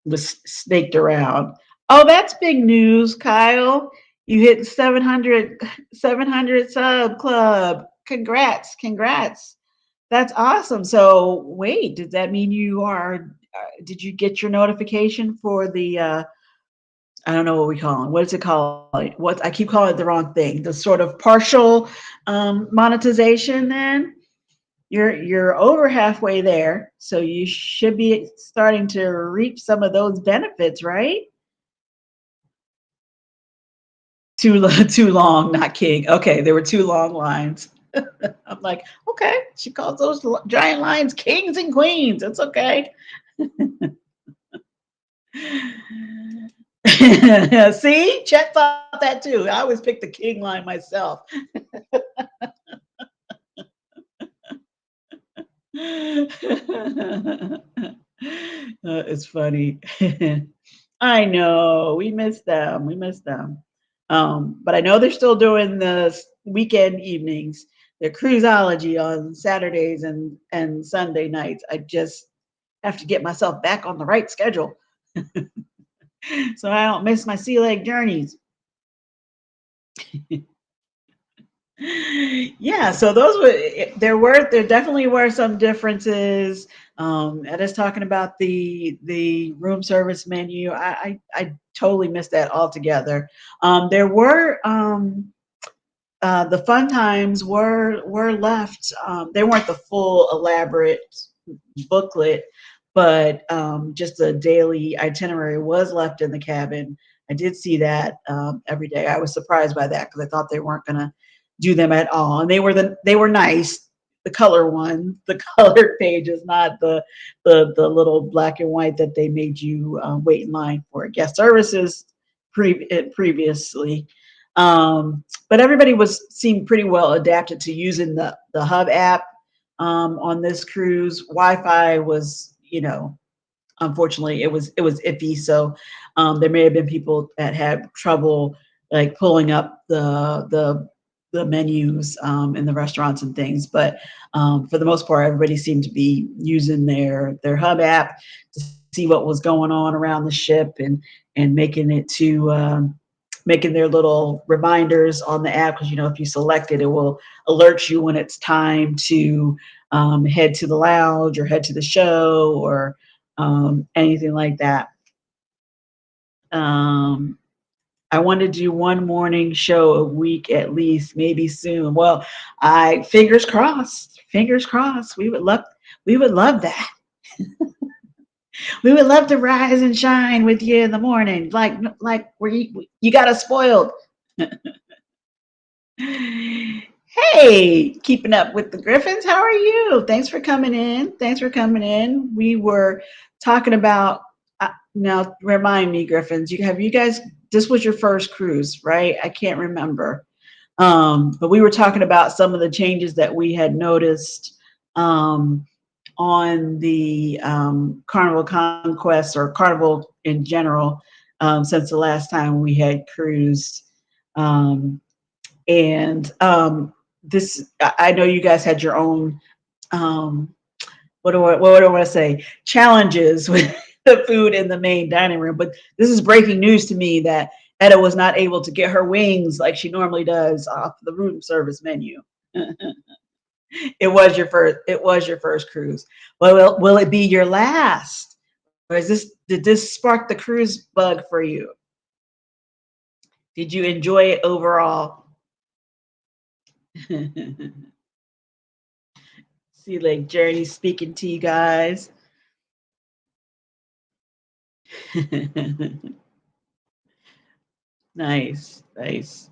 was snaked around. Oh, that's big news, Kyle. You hit 700 sub club. Congrats, congrats. That's awesome. So, wait, does that mean you are? Did you get your notification for the? I don't know what we call it. What is it called? What I keep calling it the wrong thing. The sort of partial monetization. Then you're over halfway there, so you should be starting to reap some of those benefits, right? Too long, not king. Okay, there were two long lines. I'm like, okay, she calls those giant lions kings and queens. It's okay. See, Chet thought that too. I always pick the king line myself. It's funny. I know we miss them. We miss them. But I know they're still doing the weekend evenings. Their cruiseology on Saturdays and Sunday nights. I just have to get myself back on the right schedule so I don't miss my sea leg journeys. Yeah, so those were there definitely were some differences. Ed is talking about the room service menu. I totally missed that altogether. There were the fun times were left. They weren't the full elaborate booklet, but just a daily itinerary was left in the cabin. I did see that every day. I was surprised by that because I thought they weren't going to do them at all, and they were nice. The color one, the colored pages, not the little black and white that they made you wait in line for guest services previously. But everybody was seemed pretty well adapted to using the Hub app on this cruise. Wi-Fi was, unfortunately, it was iffy. So there may have been people that had trouble like pulling up the menus in the restaurants and things. But for the most part, everybody seemed to be using their Hub app to see what was going on around the ship and making it to making their little reminders on the app because if you select it, it will alert you when it's time to head to the lounge or head to the show or anything like that. Um, I want to do one morning show a week at least, maybe soon. Well, I fingers crossed, fingers crossed. We would love that. We would love to rise and shine with you in the morning, like where you got us spoiled. Hey, keeping up with the Griffins. How are you? Thanks for coming in. Thanks for coming in. We were talking about now. Remind me, Griffins. You guys? This was your first cruise, right? I can't remember. But we were talking about some of the changes that we had noticed on the Carnival Conquest or Carnival in general since the last time we had cruised. And this, I know you guys had your own, um, what do I want to say, challenges with the food in the main dining room. But this is breaking news to me that Etta was not able to get her wings like she normally does off the room service menu. It was your first cruise. Well, will it be your last? Or did this spark the cruise bug for you? Did you enjoy it overall? See, like Journey speaking to you guys. Nice, nice.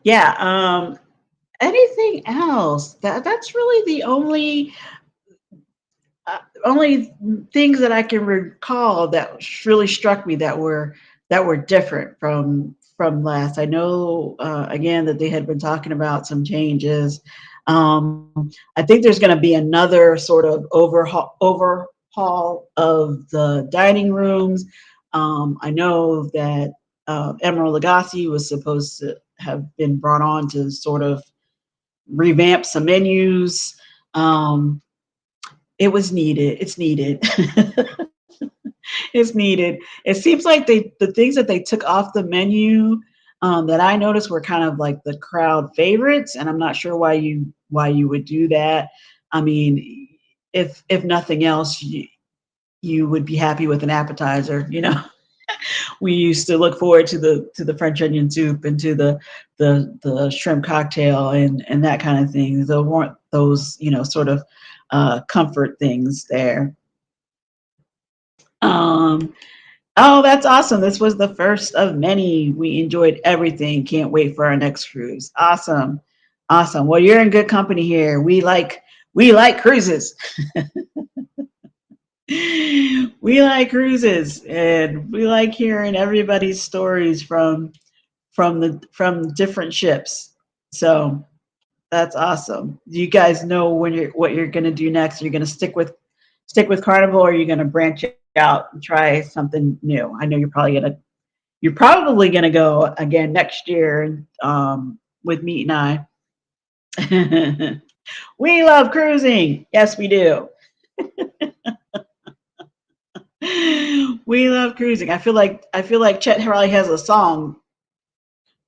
Yeah. anything else? That's really the only things that I can recall that really struck me that were different from last. I know again that they had been talking about some changes. I think there's going to be another sort of overhaul of the dining rooms. I know that Emerald Lagasse was supposed to have been brought on to sort of revamp some menus. Um, it was needed. It's needed. It's needed. It seems like the things that they took off the menu that I noticed were kind of like the crowd favorites, and I'm not sure why you would do that. I mean, if nothing else, you would be happy with an appetizer. You know, we used to look forward to the French onion soup and to the shrimp cocktail and that kind of thing. There weren't those sort of comfort things there. Um, oh, that's awesome. This was the first of many. We enjoyed everything. Can't wait for our next cruise. Awesome. Awesome. Well, you're in good company here. We like cruises. We like cruises and we like hearing everybody's stories from different ships. So that's awesome. Do you guys know what you're gonna do next? You're gonna stick with Carnival, or are you gonna branch out and try something new? I know you're probably gonna go again next year with Meet and I. We love cruising. Yes, we do. We love cruising. I feel like Chet probably has a song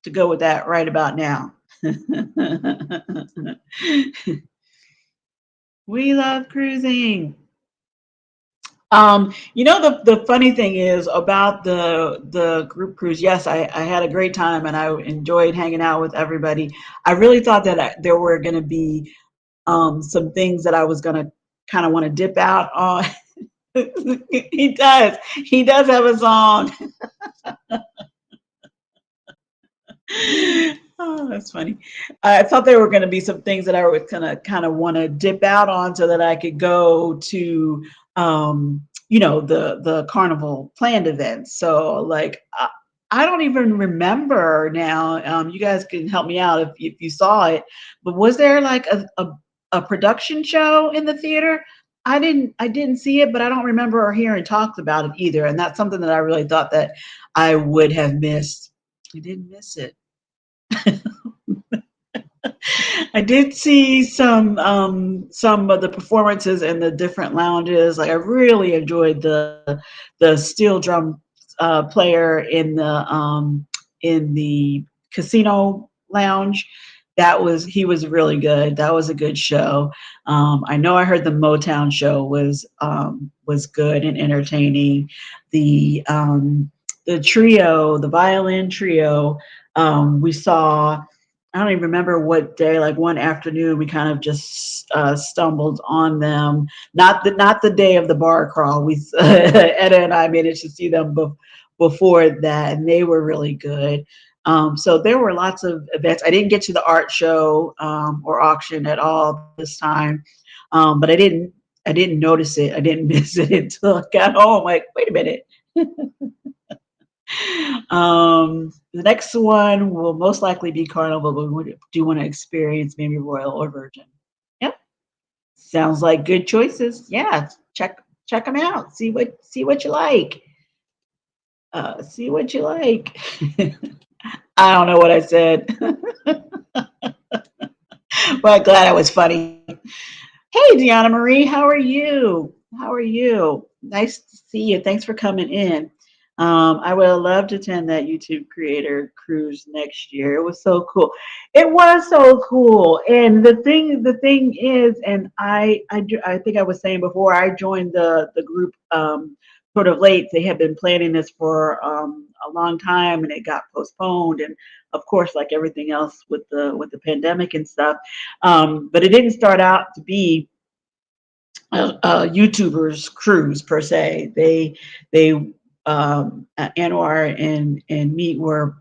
to go with that right about now. We love cruising. The funny thing is about the group cruise. Yes, I had a great time and I enjoyed hanging out with everybody. I really thought that there were going to be some things that I was going to kind of want to dip out on. He does have a song. Oh, that's funny. I thought there were going to be some things that I was going to kind of want to dip out on so that I could go to, the carnival planned events. So like, I don't even remember now. You guys can help me out if you saw it, but was there like a production show in the theater? I didn't see it, but I don't remember or hearing talked about it either. And that's something that I really thought that I would have missed. I didn't miss it. I did see some of the performances in the different lounges. Like I really enjoyed the steel drum player in the casino lounge. He was really good. That was a good show. I know I heard the Motown show was good and entertaining. The trio, the violin trio, we saw. I don't even remember what day. Like one afternoon, we kind of just stumbled on them. Not the day of the bar crawl. We Etta and I managed to see them before that, and they were really good. So there were lots of events. I didn't get to the art show or auction at all this time, but I didn't notice it. I didn't miss it until I got home. Like, wait a minute. The next one will most likely be Carnival, but we do want to experience maybe Royal or Virgin. Yep, sounds like good choices. Yeah, check them out. See what you like. See what you like. I don't know what I said, but glad I was funny. Hey, Deanna Marie, how are you? How are you? Nice to see you. Thanks for coming in. I would have loved to attend that YouTube creator cruise next year. It was so cool. It was so cool. And the thing is, and I think I was saying before, I joined the group sort of late. They had been planning this for a long time, and it got postponed. And of course, like everything else with the pandemic and stuff, but it didn't start out to be YouTubers cruise per se. They Anwar and me were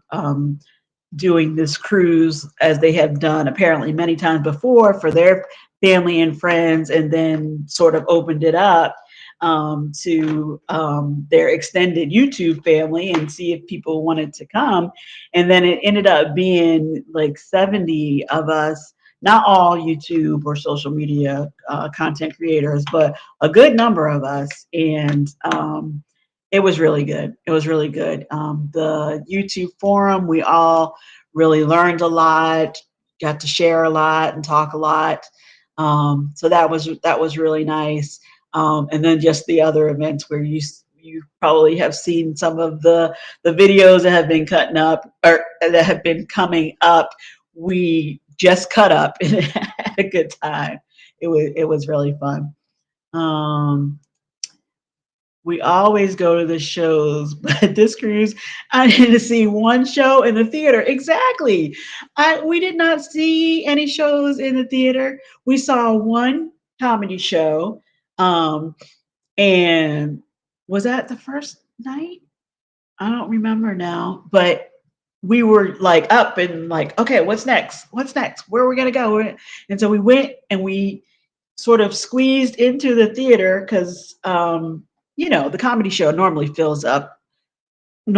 doing this cruise as they have done apparently many times before for their family and friends, and then sort of opened it up to their extended YouTube family and see if people wanted to come. And then it ended up being like 70 of us, not all YouTube or social media content creators, but a good number of us. And it was really good. It was really good. The YouTube forum, we all really learned a lot, got to share a lot and talk a lot. So that was really nice. And then just the other events where you probably have seen some of the videos that have been cutting up or that have been coming up. We just cut up and had a good time. It was really fun. Um, we always go to the shows, but this cruise, I need to see one show in the theater. Exactly. We did not see any shows in the theater. We saw one comedy show. Um, and was that the first night? I don't remember now, but we were like up and like, okay, what's next? What's next? Where are we gonna go? And so we went and we sort of squeezed into the theater because the comedy show normally fills up. And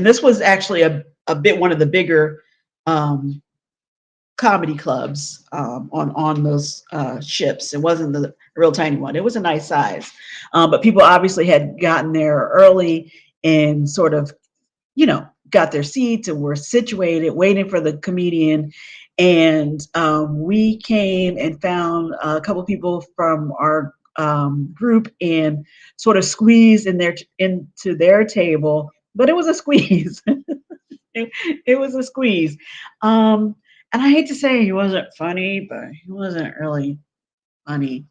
this was actually a bit one of the bigger um, comedy clubs on those ships. It wasn't the real tiny one. It was a nice size, but people obviously had gotten there early and sort of got their seats and were situated, waiting for the comedian. And we came and found a couple people from our group and sort of squeezed into their table. But it was a squeeze. it, it was a squeeze. Um, and I hate to say he wasn't funny, but he wasn't really funny.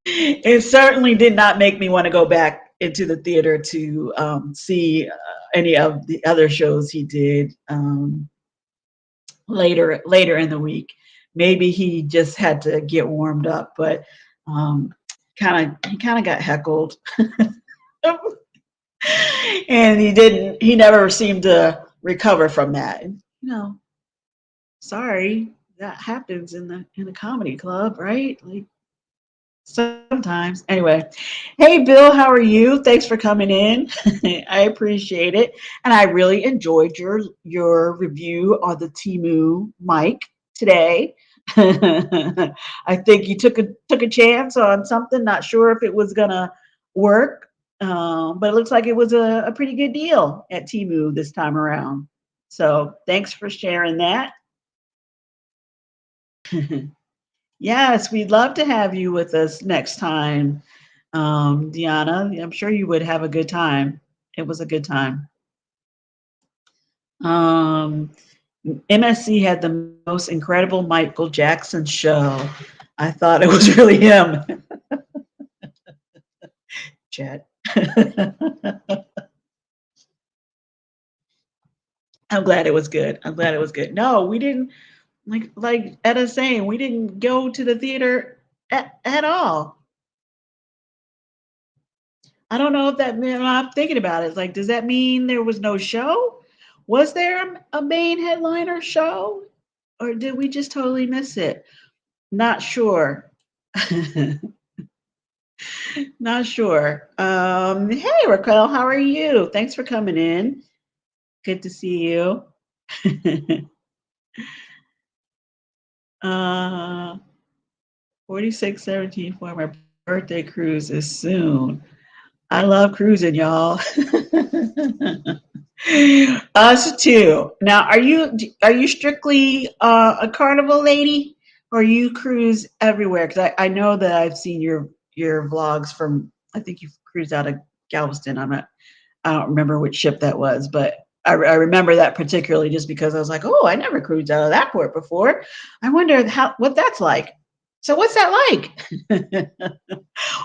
It certainly did not make me want to go back into the theater to see any of the other shows he did later in the week. Maybe he just had to get warmed up, but um, he kind of got heckled, and he never seemed to recover from that. And, sorry, that happens in a comedy club, right? Like sometimes. Anyway, hey Bill, how are you? Thanks for coming in. I appreciate it, and I really enjoyed your review on the Timu mic today. I think you took a chance on something. Not sure if it was gonna work, but it looks like it was a pretty good deal at Timu this time around. So thanks for sharing that. Yes, we'd love to have you with us next time, Deanna. I'm sure you would have a good time. It was a good time. Um, MSC had the most incredible Michael Jackson show. I thought it was really him. Chat. I'm glad it was good. I'm glad it was good. No, we didn't like Etta saying we didn't go to the theater at all. I don't know if that meant I'm thinking about it. It's like, does that mean there was no show? Was there a main headliner show? Or did we just totally miss it? Not sure. Not sure. Hey Raquel, how are you? Thanks for coming in. Good to see you. uh 4617 for my birthday cruise is soon. I love cruising, y'all. Us too. Now, are you strictly a Carnival lady, or you cruise everywhere? Because I know that I've seen your vlogs from. I think you've cruised out of Galveston. I don't remember which ship that was, but I remember that particularly just because I was like, oh, I never cruised out of that port before. I wonder what that's like. So what's that like?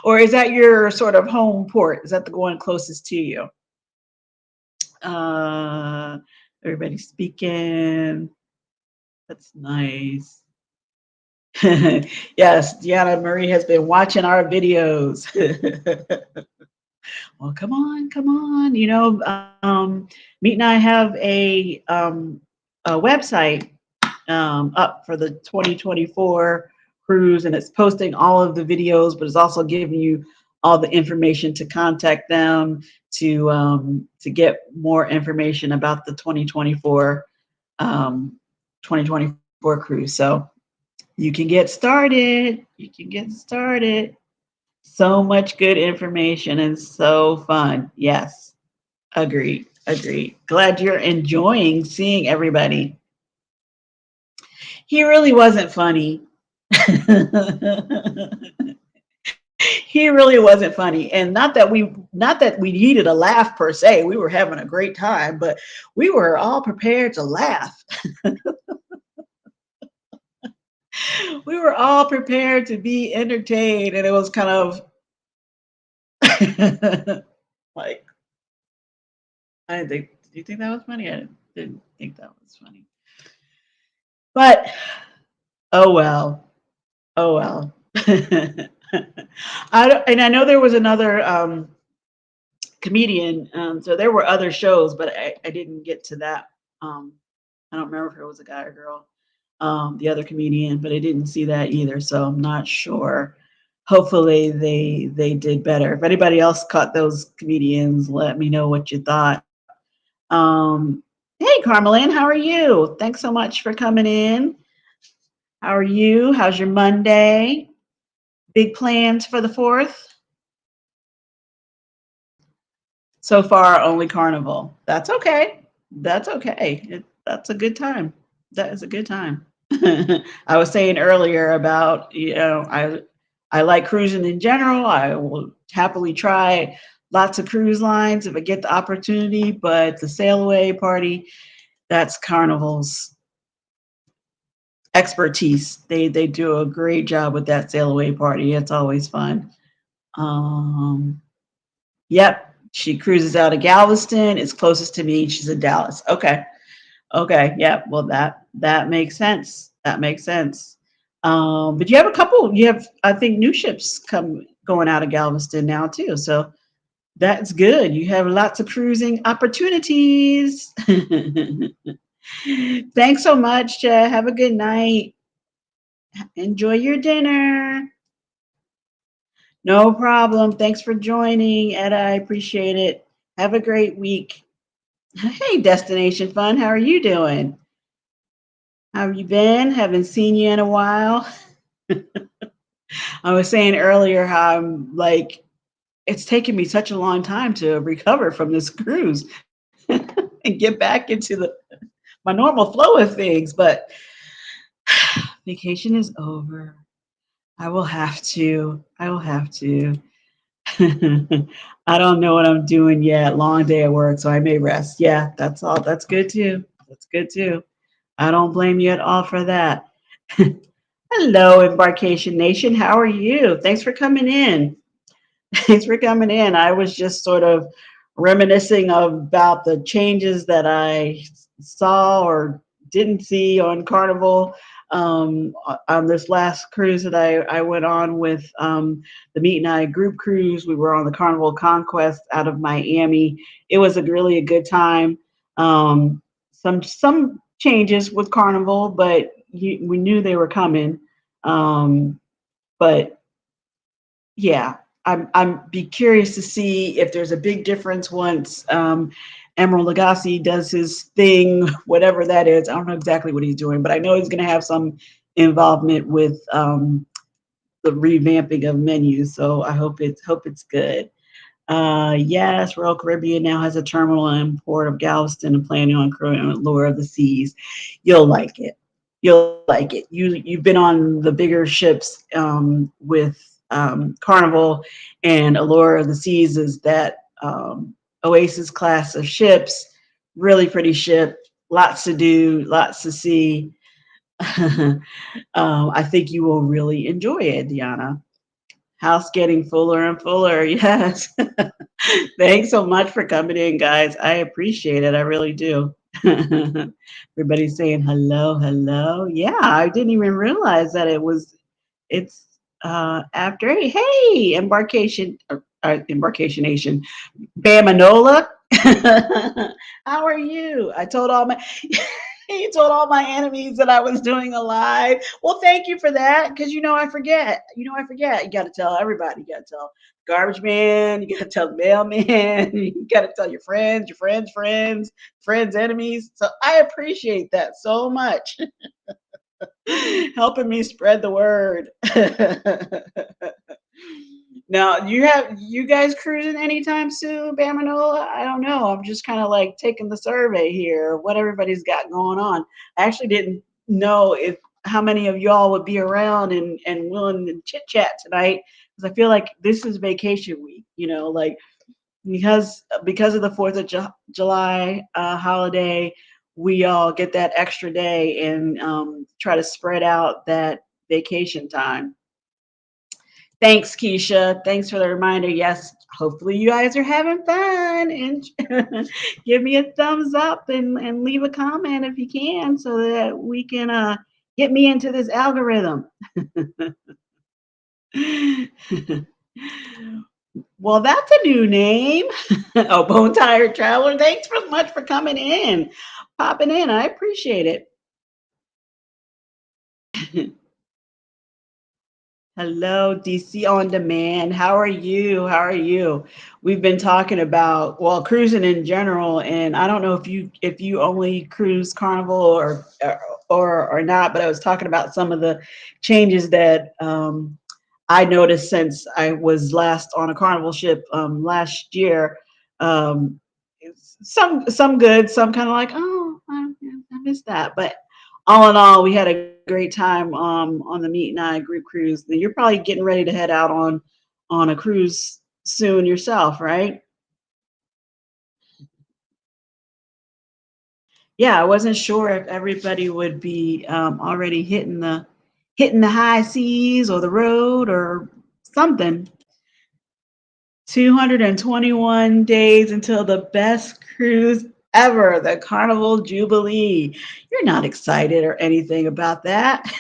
Or is that your sort of home port? Is that the one closest to you? Uh, Everybody's speaking. That's nice. Yes, Deanna Marie has been watching our videos. Well, come on. Meet and I have a website up for the 2024 cruise, and it's posting all of the videos, but it's also giving you all the information to contact them to get more information about the um, 2024 cruise. So you can get started. You can get started. So much good information and so fun. Yes, agreed. Agreed. Glad you're enjoying seeing everybody. He really wasn't funny. He really wasn't funny. And not that we needed a laugh per se. We were having a great time, but we were all prepared to laugh. We were all prepared to be entertained, and it was kind of like I didn't think. Do you think that was funny? I didn't think that was funny. But oh well. Oh well. And I know there was another comedian. So there were other shows, but I didn't get to that. Um, I don't remember if it was a guy or girl. The other comedian, but I didn't see that either, so I'm not sure. Hopefully they did better. If anybody else caught those comedians, let me know what you thought. Hey, Carmelyn, how are you? Thanks so much for coming in. How are you? How's your Monday? Big plans for the 4th? So far, only Carnival. That's okay. That's okay. That's a good time. That is a good time. I was saying earlier about, I like cruising in general. I will happily try lots of cruise lines if I get the opportunity, but the sail away party, that's Carnival's expertise. They do a great job with that sail away party. It's always fun. Um, yep, she cruises out of Galveston. It's closest to me. She's in Dallas. Okay. Okay. Yep. Well, that makes sense. That makes sense. But you have a couple. You have, I think, new ships come going out of Galveston now too. So that's good. You have lots of cruising opportunities. Thanks so much, Chad. Have a good night. Enjoy your dinner. No problem. Thanks for joining, Etta. I appreciate it. Have a great week. Hey, Destination Fun. How are you doing? How have you been? Haven't seen you in a while. I was saying earlier how I'm like, it's taken me such a long time to recover from this cruise and get back into my normal flow of things. But vacation is over. I will have to. I will have to. I don't know what I'm doing yet. Long day at work, so I may rest. Yeah, that's all. That's good too. That's good too. I don't blame you at all for that. Hello, Embarkation Nation. How are you? Thanks for coming in. Thanks for coming in. I was just sort of reminiscing about the changes that I saw or didn't see on Carnival on this last cruise that I went on with the Meet and I group cruise. We were on the Carnival Conquest out of Miami. It was really a good time. Some changes with Carnival, but we knew they were coming. Um, but yeah, I'm be curious to see if there's a big difference once Emerald Lagasse does his thing, whatever that is. I don't know exactly what he's doing, but I know he's going to have some involvement with the revamping of menus. So I hope it's good. Yes, Royal Caribbean now has a terminal in Port of Galveston and planning on crewing on Allure of the Seas. You'll like it. You'll like it. You've been on the bigger ships with Carnival, and Allure of the Seas is that Oasis class of ships. Really pretty ship. Lots to do. Lots to see. I think you will really enjoy it, Diana. House getting fuller and fuller. Yes. Thanks so much for coming in, guys. I appreciate it. I really do. Everybody's saying hello, hello. Yeah, I didn't even realize that it's after. Hey, Embarkation Nation, Bamanola. How are you? I told all my he told all my enemies that I was doing a live. Well, thank you for that, because I forget. I forget. You got to tell everybody. You got to tell garbage man. You got to tell the mailman. You got to tell your friends, enemies. So I appreciate that so much, helping me spread the word. Now, you guys cruising anytime soon, Bamanola? I don't know. I'm just kind of like taking the survey here, what everybody's got going on. I actually didn't know if how many of y'all would be around and willing to chit chat tonight, because I feel like this is vacation week. Like because of the July holiday, we all get that extra day and try to spread out that vacation time. Thanks, Keisha. Thanks for the reminder. Yes, hopefully you guys are having fun, and give me a thumbs up and leave a comment if you can, so that we can get me into this algorithm. Well, that's a new name. Oh, Bone Tired Traveler. Thanks so much for coming in, popping in. I appreciate it. Hello, DC On Demand. How are you? How are you? We've been talking about, well, cruising in general, and I don't know if you only cruise Carnival or not, but I was talking about some of the changes that I noticed since I was last on a Carnival ship last year. Um, some good, some kind of like, oh, I missed that, but all in all, we had a great time on the Meet and I group cruise. You're probably getting ready to head out on a cruise soon yourself, right? Yeah, I wasn't sure if everybody would be already hitting the high seas or the road or something. 221 days until the best cruise ever, the Carnival Jubilee. You're not excited or anything about that.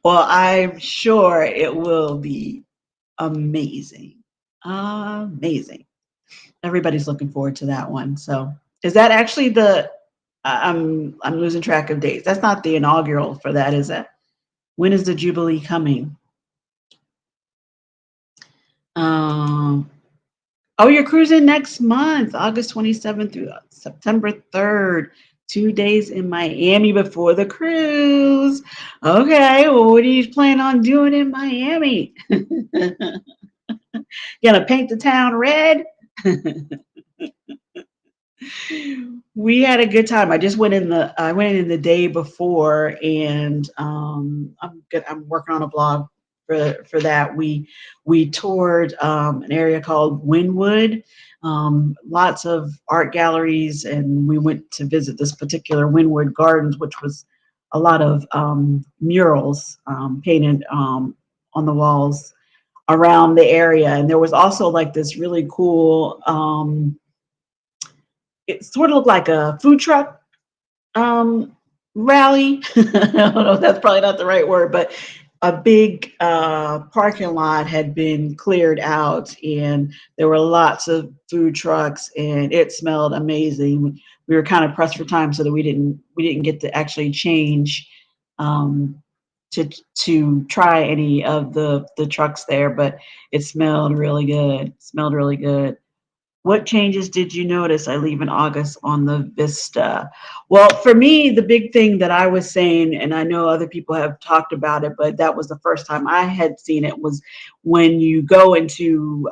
Well, I'm sure it will be amazing. Amazing. Everybody's looking forward to that one. So, is that actually I'm losing track of dates. That's not the inaugural for that, is it? When is the Jubilee coming? Um, oh, you're cruising next month, August 27th through September 3rd. 2 days in Miami before the cruise. Okay, well, what do you plan on doing in Miami? Gonna paint the town red? We had a good time. I went in the day before, and I'm working on a blog for that. We toured an area called Wynwood, lots of art galleries, and we went to visit this particular Wynwood Gardens, which was a lot of murals painted on the walls around the area. And there was also like this really cool it sort of looked like a food truck um, rally. I don't know if that's probably not the right word, but a big parking lot had been cleared out, and there were lots of food trucks, and it smelled amazing. We were kind of pressed for time, so that we didn't get to actually change um, to try any of the trucks there, but it smelled really good. Smelled really good. What changes did you notice I leave in August on the Vista? Well, for me, the big thing that I was saying, and I know other people have talked about it, but that was the first time I had seen it, was when you go into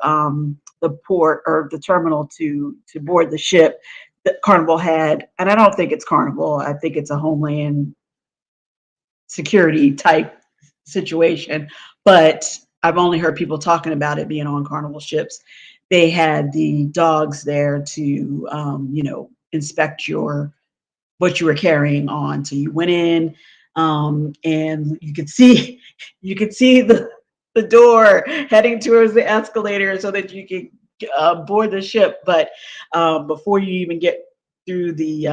the port or the terminal to board the ship that Carnival had, and I don't think it's Carnival, I think it's a Homeland Security type situation, but I've only heard people talking about it being on Carnival ships. They had the dogs there to, inspect what you were carrying on. So you went in, and you could see the door heading towards the escalator so that you could board the ship. But before you even get through the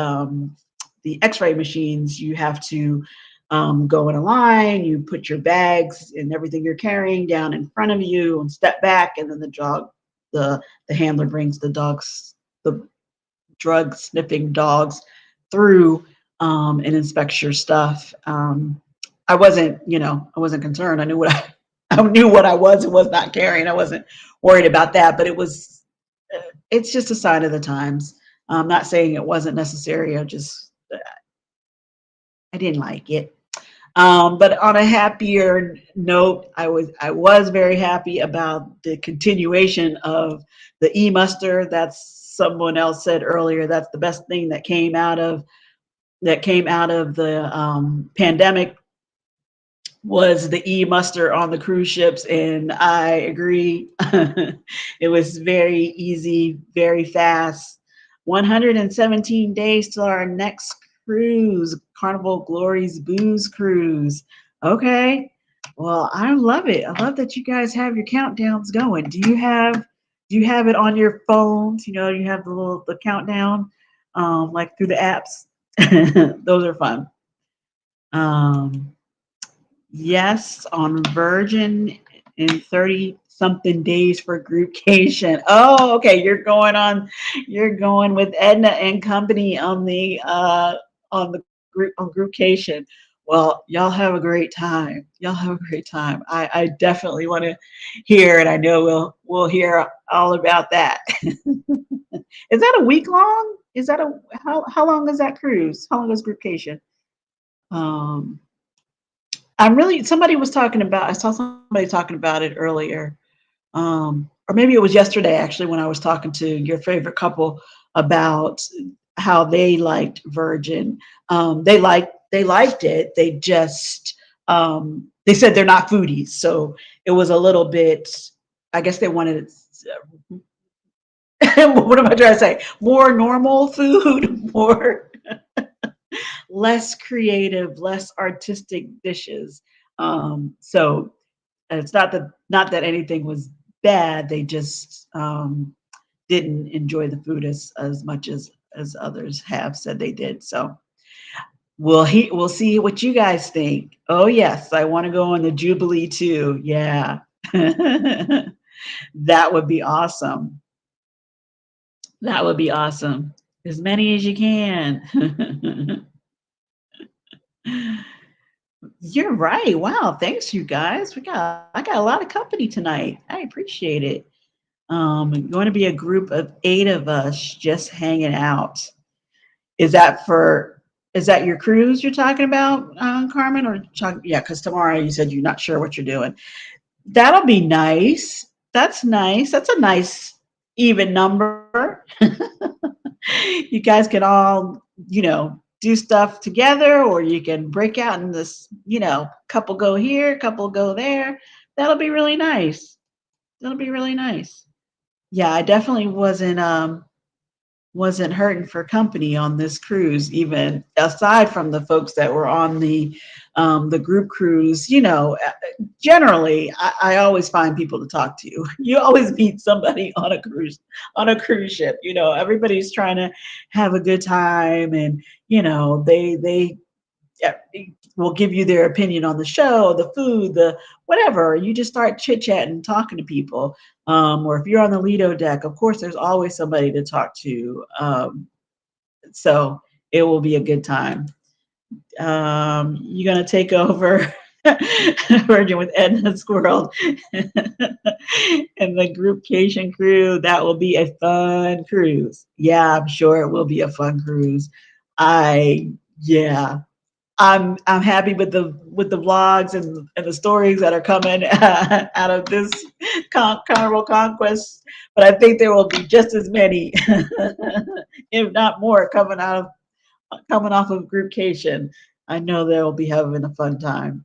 X-ray machines, you have to go in a line, you put your bags and everything you're carrying down in front of you and step back, and then the the handler brings the drug sniffing dogs through and inspects your stuff. I wasn't, I wasn't concerned. I knew what I knew what I was and was not carrying. I wasn't worried about that, but it's just a sign of the times. I'm not saying it wasn't necessary. I didn't like it. But on a happier note, I was very happy about the continuation of the e-muster. That's someone else said earlier. That's the best thing that came out of the pandemic was the e-muster on the cruise ships, and I agree. It was very easy, very fast. 117 days till our next cruise, Carnival Glory's Booze Cruise. Okay. Well, I love it. I love that you guys have your countdowns going. Do you have it on your phones? You have the countdown, like through the apps. Those are fun. Um, Yes, on Virgin in 30 something days for groupcation. Oh, okay. You're going with Edna and company on groupcation. Well, y'all have a great time. Y'all have a great time. I definitely want to hear it. I know we'll hear all about that. Is that a week long? Is that a how long is that cruise? How long is groupcation? Um somebody was talking about, I saw somebody talking about it earlier. Or maybe it was yesterday actually when I was talking to your favorite couple about how they liked Virgin. They liked it. They said they're not foodies. So it was a little bit, I guess they wanted what am I trying to say? More normal food, more less creative, less artistic dishes. So it's not that anything was bad. They just didn't enjoy the food as much as others have said they did. So we'll see what you guys think. Oh yes, I want to go on the Jubilee too. Yeah. That would be awesome. That would be awesome. As many as you can. You're right. Wow. Thanks, you guys. I got a lot of company tonight. I appreciate it. Going to be a group of 8 of us just hanging out. Is that for is that your cruise you're talking about, Carmen? Yeah, because tomorrow you said you're not sure what you're doing. That'll be nice. That's nice. That's a nice even number. You guys can all, do stuff together, or you can break out in this, couple go here, couple go there. That'll be really nice. That'll be really nice. Yeah, I definitely wasn't hurting for company on this cruise, even aside from the folks that were on the group cruise. Generally, I always find people to talk to. You always meet somebody on a cruise ship. Everybody's trying to have a good time, and they yeah, will give you their opinion on the show, the food, the whatever. You just start chit chatting, talking to people. Or if you're on the Lido deck, of course, there's always somebody to talk to. So it will be a good time. You're gonna take over Virgin with Edna Squirrel and the groupcation crew. That will be a fun cruise. Yeah, I'm sure it will be a fun cruise. I Yeah. I'm happy with the vlogs and the stories that are coming out of this Carnival Conquest, but I think there will be just as many, if not more, coming off of Groupcation. I know they'll be having a fun time.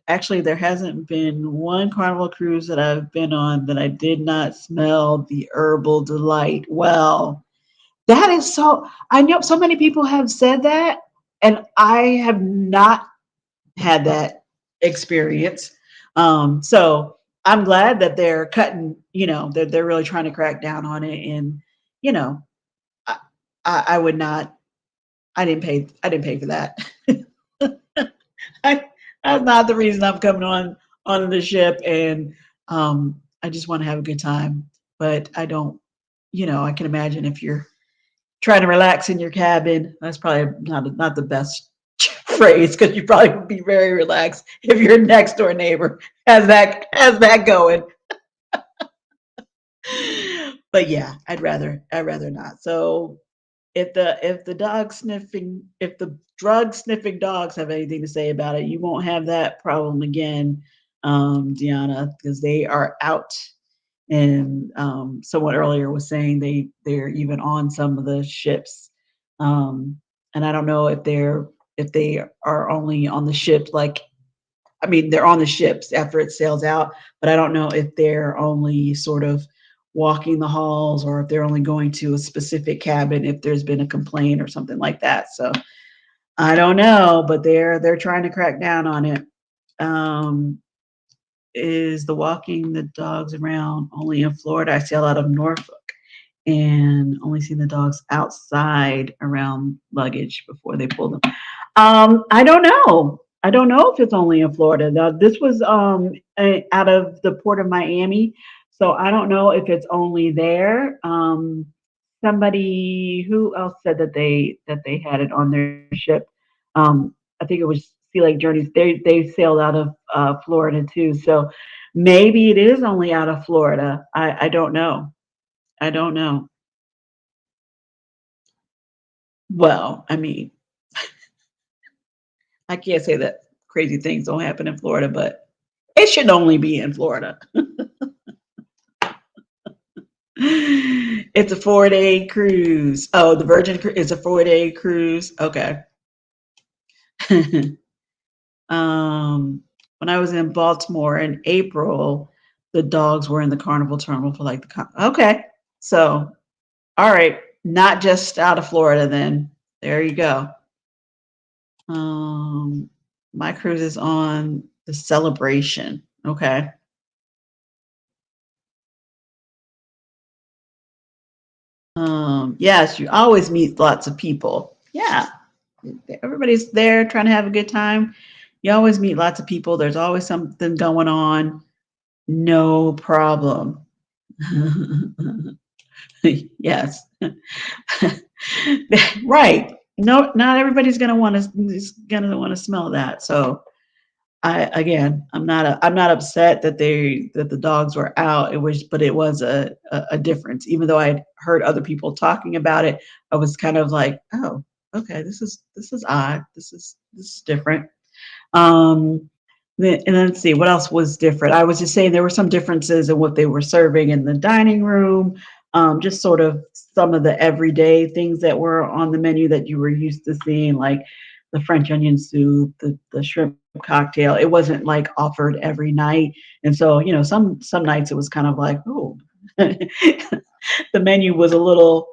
Actually, there hasn't been one Carnival cruise that I've been on that I did not smell the herbal delight. Well, that is so. I know so many people have said that, and I have not had that experience. So I'm glad that they're cutting. They're really trying to crack down on it, and you know, I would not. I didn't pay. I didn't pay for that. I, that's not the reason I'm coming on the ship, and I just want to have a good time. But I don't, I can imagine if you're trying to relax in your cabin, that's probably not the best phrase because you probably would be very relaxed if your next door neighbor has that going. But yeah, I'd rather not. So if the drug sniffing dogs have anything to say about it, you won't have that problem again, Deanna, because they are out. And someone earlier was saying they're even on some of the ships, um, and I don't know if they are only on the ship like I mean, they're on the ships after it sails out, but I don't know if they're only sort of walking the halls or if they're only going to a specific cabin if there's been a complaint or something like that. So I don't know, but they're trying to crack down on it. Um, is the walking the dogs around only in Florida? I sail out of Norfolk and only seen the dogs outside around luggage before they pull them. I don't know. I don't know if it's only in Florida. Now, this was out of the port of Miami, so I don't know if it's only there. Somebody who else said that they had it on their ship. I think it was Sea Lake Journeys. They sailed out of Florida too, so maybe it is only out of Florida. I don't know. I don't know. Well, I mean, I can't say that crazy things don't happen in Florida, but it should only be in Florida. It's a 4-day cruise. Oh, the Virgin is a 4-day cruise. Okay. um, when I was in Baltimore in April, the dogs were in the Carnival Terminal for like okay. So, all right, not just out of Florida then. There you go. Um, my cruise is on the Celebration. Okay. Yes, you always meet lots of people. Yeah, everybody's there trying to have a good time. You always meet lots of people. There's always something going on. No problem. Yes. Right. No, not everybody's gonna want to smell that. So I'm not upset that the dogs were out. But it was a difference. Even though I'd heard other people talking about it, I was kind of like, oh, okay, this is odd. This is different. Um, and then let's see what else was different. I was just saying there were some differences in what they were serving in the dining room. Just sort of some of the everyday things that were on the menu that you were used to seeing, like the French onion soup, the shrimp cocktail. It wasn't like offered every night, and so some nights it was kind of like, oh, the menu was a little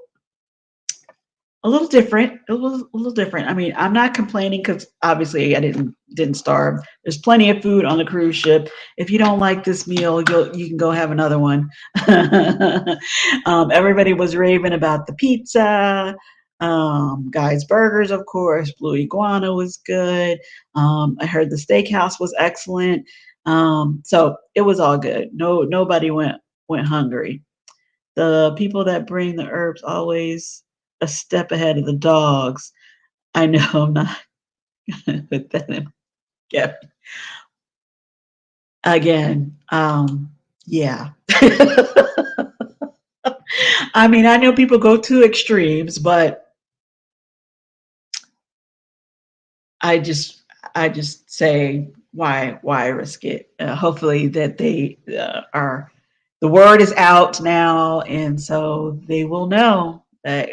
different. It was a little different. I mean, I'm not complaining because obviously I didn't starve. There's plenty of food on the cruise ship. If you don't like this meal, you can go have another one. Everybody was raving about the pizza. Guy's Burgers, of course. Blue Iguana was good. I heard the steakhouse was excellent. So it was all good. Nobody went hungry. The people that bring the herbs always a step ahead of the dogs. I know I'm not gonna put that in. Yeah. Again, yeah. I mean, I know people go to extremes, but I just I just say why risk it? Hopefully that they are the word is out now, and so they will know that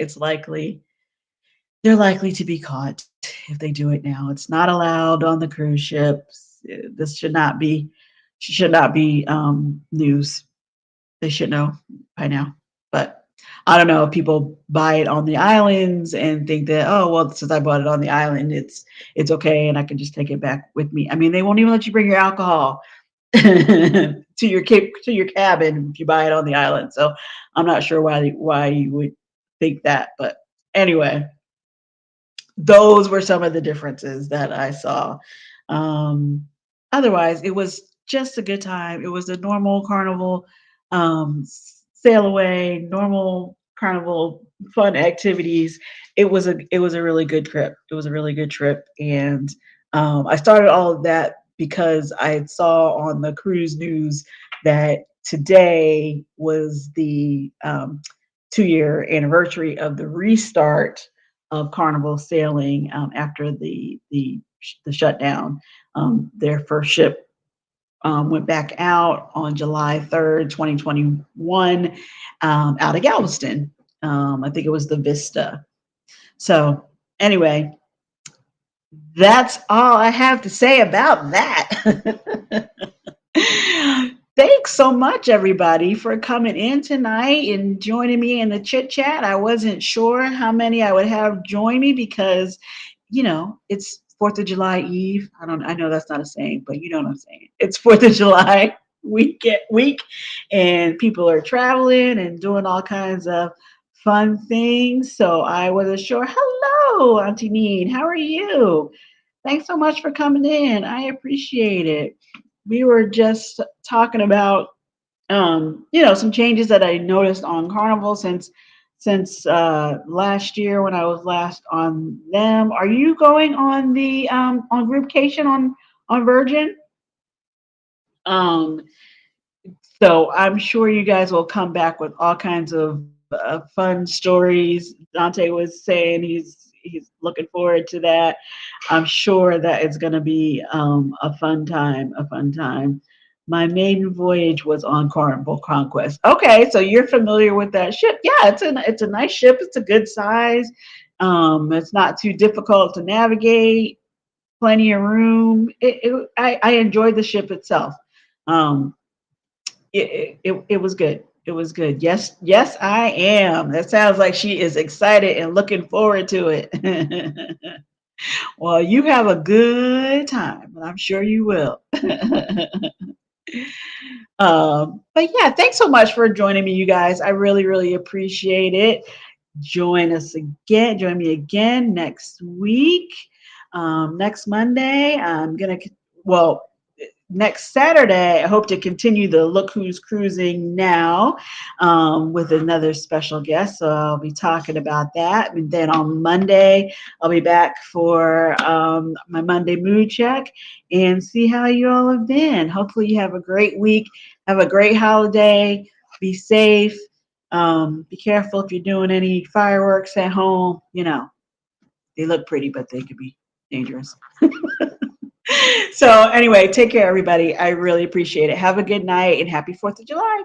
they're likely to be caught if they do it now. It's not allowed on the cruise ships. This should not be news. They should know by now. But I don't know if people buy it on the islands and think that, oh well, since I bought it on the island, it's okay and I can just take it back with me. I mean, they won't even let you bring your alcohol to your cabin if you buy it on the island. So I'm not sure why you would think that. But anyway, those were some of the differences that I saw. Um, Otherwise, it was just a good time. It was a normal carnival, sail away, normal carnival fun activities. It was a really good trip. It was a really good trip, and I started all of that because I saw on the cruise news that today was the 2-year anniversary of the restart of Carnival sailing after the shutdown. Their first ship went back out on July 3rd, 2021, out of Galveston. I think it was the Vista. So, anyway, that's all I have to say about that. Thanks so much, everybody, for coming in tonight and joining me in the chit chat. I wasn't sure how many I would have join me because, it's 4th of July Eve. I know that's not a saying, but you know what I'm saying. It's 4th of July week, and people are traveling and doing all kinds of fun things. So I wasn't sure. Hello, Auntie Neen. How are you? Thanks so much for coming in. I appreciate it. We were just talking about some changes that I noticed on Carnival since last year when I was last on them. Are you going on the on Groupcation on Virgin? Um, so I'm sure you guys will come back with all kinds of fun stories. Dante was saying he's looking forward to that. I'm sure that it's going to be a fun time. A fun time. My maiden voyage was on Carnival Conquest. Okay, so you're familiar with that ship? Yeah, it's a nice ship. It's a good size. It's not too difficult to navigate. Plenty of room. I enjoyed the ship itself. Um, it was good. It was good. Yes, yes, I am. That sounds like she is excited and looking forward to it. Well, you have a good time, and I'm sure you will. But yeah, thanks so much for joining me, you guys. I really, really appreciate it. Join us again. Join me again next week. Next Monday, well, next Saturday, I hope to continue the Look Who's Cruising Now with another special guest. So I'll be talking about that. And then on Monday, I'll be back for my Monday mood check and see how you all have been. Hopefully, you have a great week. Have a great holiday. Be safe. Be careful if you're doing any fireworks at home. They look pretty, but they could be dangerous. So anyway, take care, everybody. I really appreciate it. Have a good night and happy 4th of July.